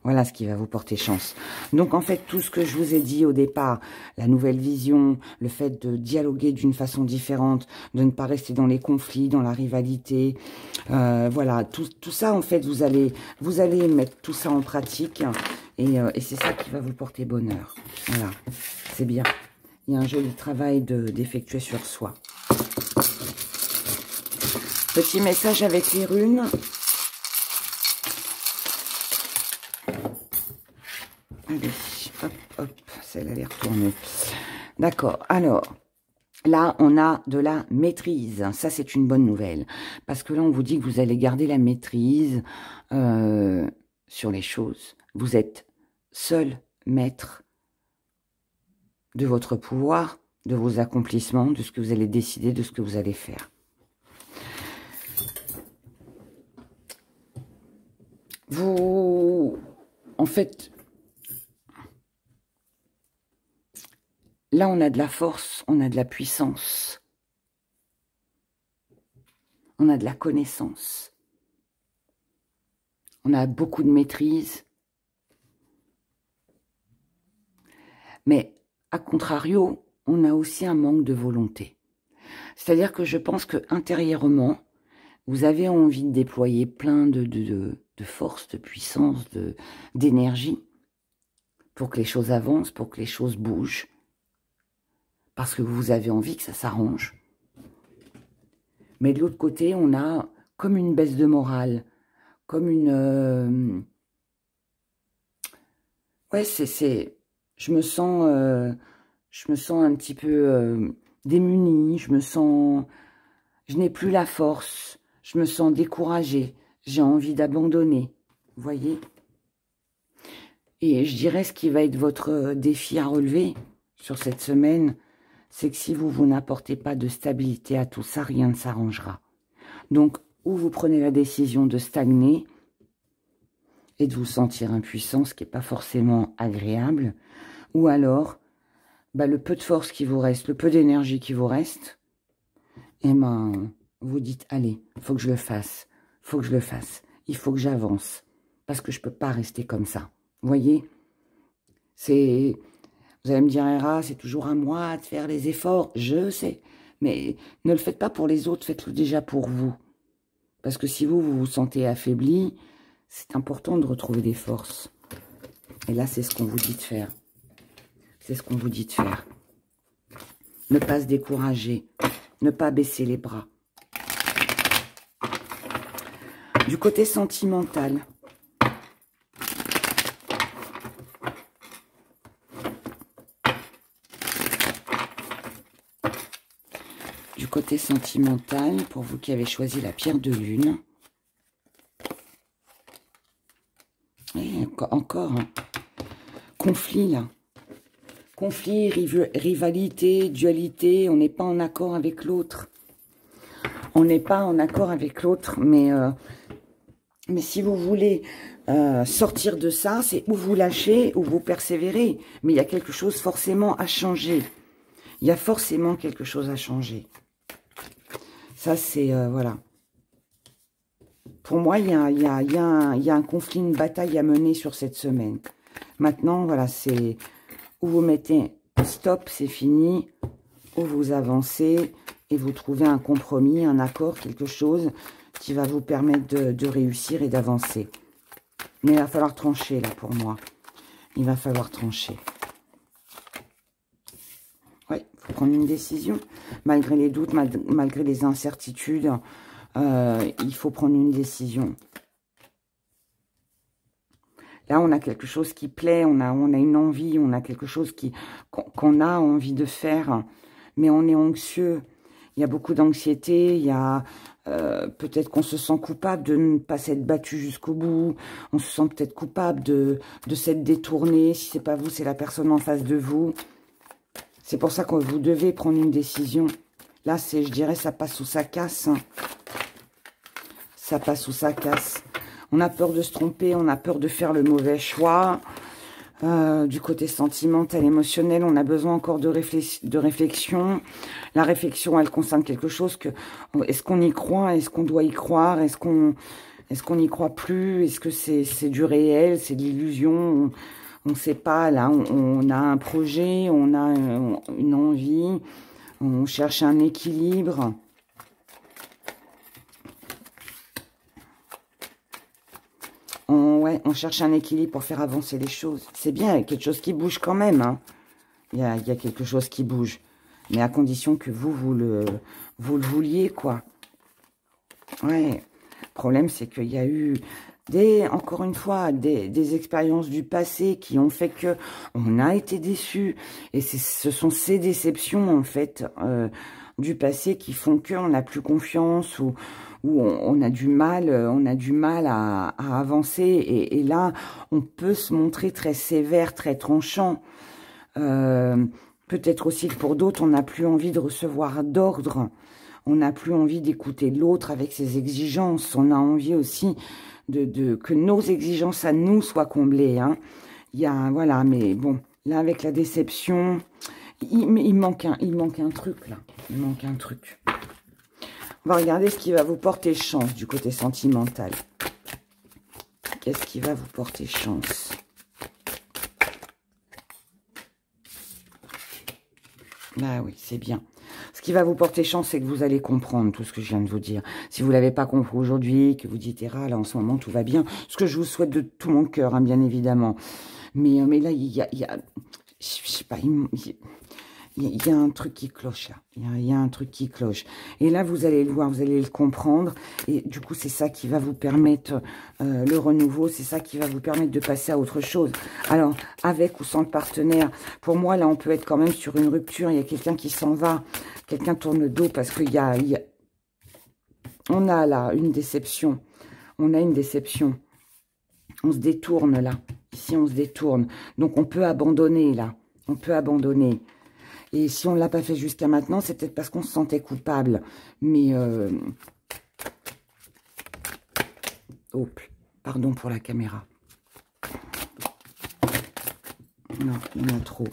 Voilà ce qui va vous porter chance. Donc, en fait, tout ce que je vous ai dit au départ, la nouvelle vision, le fait de dialoguer d'une façon différente, de ne pas rester dans les conflits, dans la rivalité, voilà, tout ça, en fait, vous allez mettre tout ça en pratique et c'est ça qui va vous porter bonheur. Voilà, c'est bien. Il y a un joli travail d'effectuer sur soi. Petit message avec les runes. Allez, hop, hop, celle-là, elle est retournée. D'accord, alors, là, on a de la maîtrise. Ça, c'est une bonne nouvelle. Parce que là, on vous dit que vous allez garder la maîtrise sur les choses. Vous êtes seul maître de votre pouvoir, de vos accomplissements, de ce que vous allez décider, de ce que vous allez faire. Vous, en fait... Là, on a de la force, on a de la puissance, on a de la connaissance, on a beaucoup de maîtrise. Mais, à contrario, on a aussi un manque de volonté. C'est-à-dire que je pense que intérieurement, vous avez envie de déployer plein de force, de puissance, d'énergie pour que les choses avancent, pour que les choses bougent. Parce que vous avez envie que ça s'arrange. Mais de l'autre côté, on a comme une baisse de morale, comme une... Ouais, je me sens un petit peu démunie, je n'ai plus la force, je me sens découragée, j'ai envie d'abandonner, vous voyez? Et je dirais ce qui va être votre défi à relever sur cette semaine, c'est que si vous n'apportez pas de stabilité à tout ça, rien ne s'arrangera. Donc, ou vous prenez la décision de stagner et de vous sentir impuissant, ce qui n'est pas forcément agréable, ou alors, le peu de force qui vous reste, le peu d'énergie qui vous reste, et vous dites, allez, il faut que je le fasse, il faut que je le fasse, il faut que j'avance, parce que je ne peux pas rester comme ça. Vous voyez, vous allez me dire, Héra, c'est toujours à moi de faire les efforts. Je sais. Mais ne le faites pas pour les autres, faites-le déjà pour vous. Parce que si vous vous sentez affaibli, c'est important de retrouver des forces. Et là, c'est ce qu'on vous dit de faire. C'est ce qu'on vous dit de faire. Ne pas se décourager. Ne pas baisser les bras. Du côté sentimental. Du côté sentimental, pour vous qui avez choisi la pierre de lune. Et encore, hein. Conflit là. Conflit, rivalité, dualité, on n'est pas en accord avec l'autre. On n'est pas en accord avec l'autre, mais si vous voulez sortir de ça, c'est ou vous lâchez ou vous persévérez. Mais il y a quelque chose forcément à changer. Il y a forcément quelque chose à changer. Ça, c'est... voilà. Pour moi, il y a un conflit, une bataille à mener sur cette semaine. Maintenant, voilà, c'est... Où vous mettez stop, c'est fini. Ou vous avancez et vous trouvez un compromis, un accord, quelque chose qui va vous permettre de réussir et d'avancer. Mais il va falloir trancher, là, pour moi. Il va falloir trancher. Oui, il faut prendre une décision. Malgré les doutes, malgré les incertitudes, il faut prendre une décision. Là, on a quelque chose qui plaît, on a une envie, on a quelque chose qu'on a envie de faire, mais on est anxieux. Il y a beaucoup d'anxiété, il y a peut-être qu'on se sent coupable de ne pas s'être battu jusqu'au bout, on se sent peut-être coupable de s'être détourné, si c'est pas vous, c'est la personne en face de vous. C'est pour ça que vous devez prendre une décision. Là, je dirais, ça passe ou ça casse. Hein. Ça passe ou ça casse. On a peur de se tromper, on a peur de faire le mauvais choix. Du côté sentimental, émotionnel, on a besoin encore de réflexion. La réflexion, elle concerne quelque chose que... Est-ce qu'on y croit? Est-ce qu'on doit y croire? Est-ce qu'on n'y croit plus? Est-ce que c'est du réel? C'est de l'illusion? On ne sait pas. Là, on a un projet, on a une envie, on cherche un équilibre. On cherche un équilibre pour faire avancer les choses. C'est bien, il y a quelque chose qui bouge quand même. Hein. Il y a quelque chose qui bouge. Mais à condition que vous le vouliez, quoi. Ouais. Le problème, c'est qu'il y a eu, encore une fois, des expériences du passé qui ont fait que on a été déçus. Et ce sont ces déceptions, en fait, du passé qui font qu'on n'a plus confiance ou on a du mal à avancer. Et là, on peut se montrer très sévère, très tranchant. Peut-être aussi que pour d'autres, on n'a plus envie de recevoir d'ordre. On n'a plus envie d'écouter l'autre avec ses exigences. On a envie aussi que nos exigences à nous soient comblées. Hein. Voilà, mais bon, là, avec la déception, il manque un truc, là. Il manque un truc. On va regarder ce qui va vous porter chance du côté sentimental. Qu'est-ce qui va vous porter chance? Bah oui, c'est bien. Ce qui va vous porter chance, c'est que vous allez comprendre tout ce que je viens de vous dire. Si vous ne l'avez pas compris aujourd'hui, que vous dites, là, en ce moment, tout va bien. Ce que je vous souhaite de tout mon cœur, hein, bien évidemment. Mais là, il y a je sais pas, il y a un truc qui cloche, là. Il y a un truc qui cloche. Et là, vous allez le voir, vous allez le comprendre. Et du coup, c'est ça qui va vous permettre le renouveau. C'est ça qui va vous permettre de passer à autre chose. Alors, avec ou sans le partenaire, pour moi, là, on peut être quand même sur une rupture. Il y a quelqu'un qui s'en va. Quelqu'un tourne le dos parce qu'il on a là une déception. On a une déception. On se détourne, là. Ici, on se détourne. Donc, on peut abandonner, là. On peut abandonner. Et si on ne l'a pas fait jusqu'à maintenant, c'est peut-être parce qu'on se sentait coupable. Mais... Oh, pardon pour la caméra. Non, il y en a trop.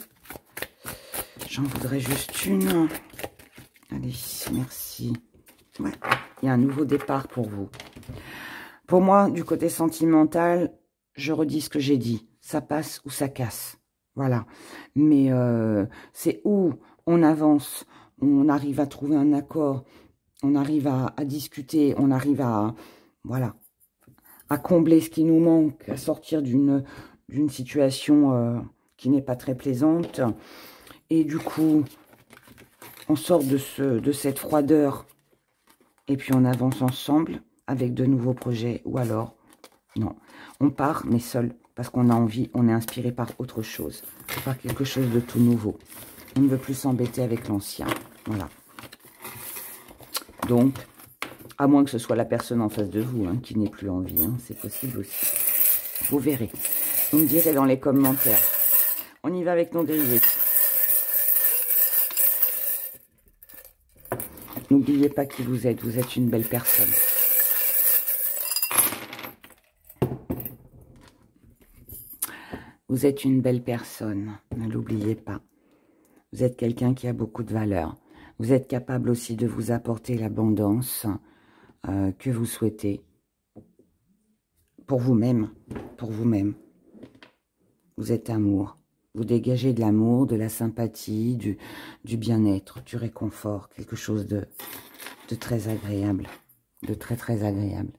J'en voudrais juste une. Allez, merci. Ouais, il y a un nouveau départ pour vous. Pour moi, du côté sentimental, je redis ce que j'ai dit. Ça passe ou ça casse. Voilà. Mais c'est où on avance, on arrive à trouver un accord, on arrive à discuter, on arrive à, voilà, à combler ce qui nous manque, à sortir d'une situation qui n'est pas très plaisante. Et du coup, on sort de cette froideur et puis on avance ensemble avec de nouveaux projets. Ou alors, non, on part mais seul. Parce qu'on a envie, on est inspiré par autre chose, par quelque chose de tout nouveau. On ne veut plus s'embêter avec l'ancien. Voilà. Donc, à moins que ce soit la personne en face de vous hein, qui n'ait plus envie, hein, c'est possible aussi. Vous verrez. Vous me direz dans les commentaires. On y va avec nos dérivés. N'oubliez pas qui vous êtes. Vous êtes une belle personne. Vous êtes une belle personne, ne l'oubliez pas. Vous êtes quelqu'un qui a beaucoup de valeur. Vous êtes capable aussi de vous apporter l'abondance que vous souhaitez. Pour vous-même, pour vous-même. Vous êtes amour. Vous dégagez de l'amour, de la sympathie, du bien-être, du réconfort. Quelque chose de très agréable. De très, très agréable.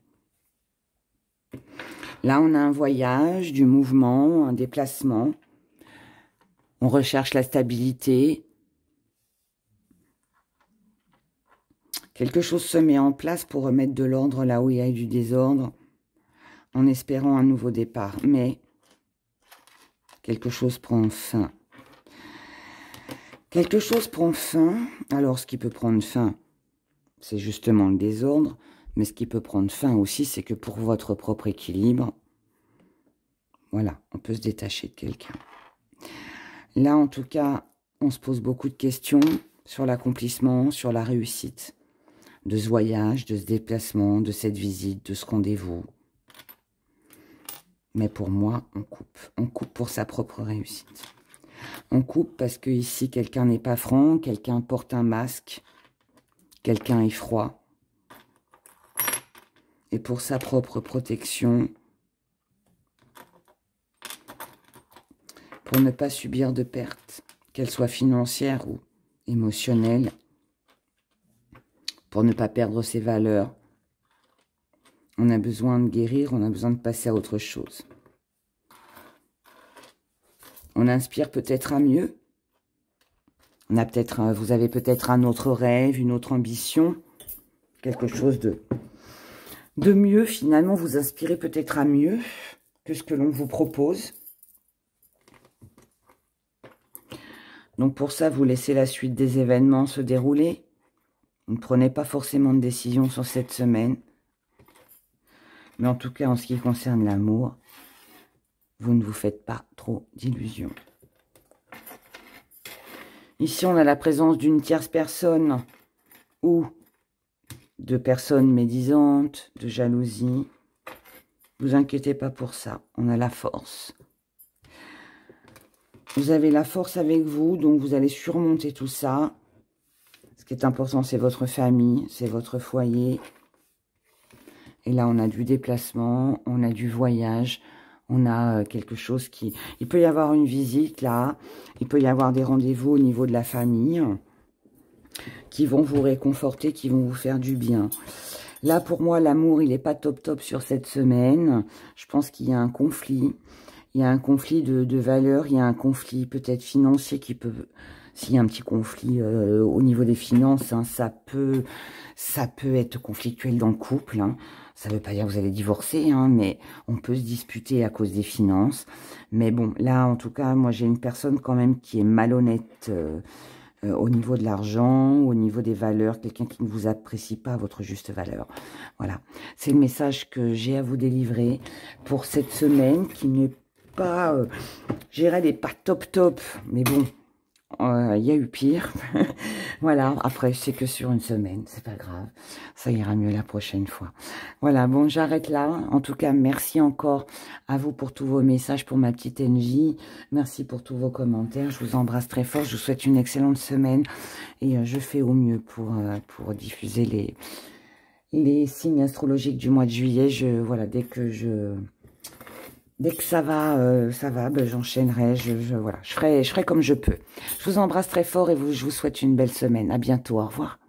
Là, on a un voyage, du mouvement, un déplacement. On recherche la stabilité. Quelque chose se met en place pour remettre de l'ordre là où il y a eu du désordre, en espérant un nouveau départ. Mais quelque chose prend fin. Quelque chose prend fin. Alors, ce qui peut prendre fin, c'est justement le désordre. Mais ce qui peut prendre fin aussi, c'est que pour votre propre équilibre, voilà, on peut se détacher de quelqu'un. Là, en tout cas, on se pose beaucoup de questions sur l'accomplissement, sur la réussite de ce voyage, de ce déplacement, de cette visite, de ce rendez-vous. Mais pour moi, on coupe. On coupe pour sa propre réussite. On coupe parce que ici, quelqu'un n'est pas franc, quelqu'un porte un masque, quelqu'un est froid. Et pour sa propre protection, pour ne pas subir de pertes, qu'elles soient financières ou émotionnelles, pour ne pas perdre ses valeurs, on a besoin de guérir, on a besoin de passer à autre chose. On inspire peut-être à mieux. Vous avez peut-être un autre rêve, une autre ambition, quelque chose de mieux. Finalement, vous inspirez peut-être à mieux que ce que l'on vous propose. Donc pour ça, vous laissez la suite des événements se dérouler. Vous ne prenez pas forcément de décision sur cette semaine. Mais en tout cas, en ce qui concerne l'amour, vous ne vous faites pas trop d'illusions. Ici, on a la présence d'une tierce personne ou de personnes médisantes, de jalousie. Ne vous inquiétez pas pour ça. On a la force. Vous avez la force avec vous, donc vous allez surmonter tout ça. Ce qui est important, c'est votre famille, c'est votre foyer. Et là, on a du déplacement, on a du voyage, on a quelque chose qui... Il peut y avoir une visite, là. Il peut y avoir des rendez-vous au niveau de la famille qui vont vous réconforter, qui vont vous faire du bien. Là, pour moi, l'amour, il n'est pas top sur cette semaine. Je pense qu'il y a un conflit. Il y a un conflit de valeurs, il y a un conflit peut-être financier qui peut... S'il y a un petit conflit au niveau des finances, hein, ça peut être conflictuel dans le couple. Hein. Ça ne veut pas dire que vous allez divorcer, hein, mais on peut se disputer à cause des finances. Mais bon, là, en tout cas, moi, j'ai une personne quand même qui est malhonnête au niveau de l'argent, au niveau des valeurs, quelqu'un qui ne vous apprécie pas à votre juste valeur. Voilà, c'est le message que j'ai à vous délivrer pour cette semaine qui n'est pas, j'irais, elle n'est pas top, mais bon, il y a eu pire. Voilà, après, c'est que sur une semaine, c'est pas grave. Ça ira mieux la prochaine fois. Voilà, bon, j'arrête là. En tout cas, merci encore à vous pour tous vos messages, pour ma petite NJ. Merci pour tous vos commentaires. Je vous embrasse très fort. Je vous souhaite une excellente semaine. Et je fais au mieux pour diffuser les signes astrologiques du mois de juillet. Voilà, dès que ça va, ben, j'enchaînerai, voilà, je ferai comme je peux. Je vous embrasse très fort et je vous souhaite une belle semaine. À bientôt, au revoir.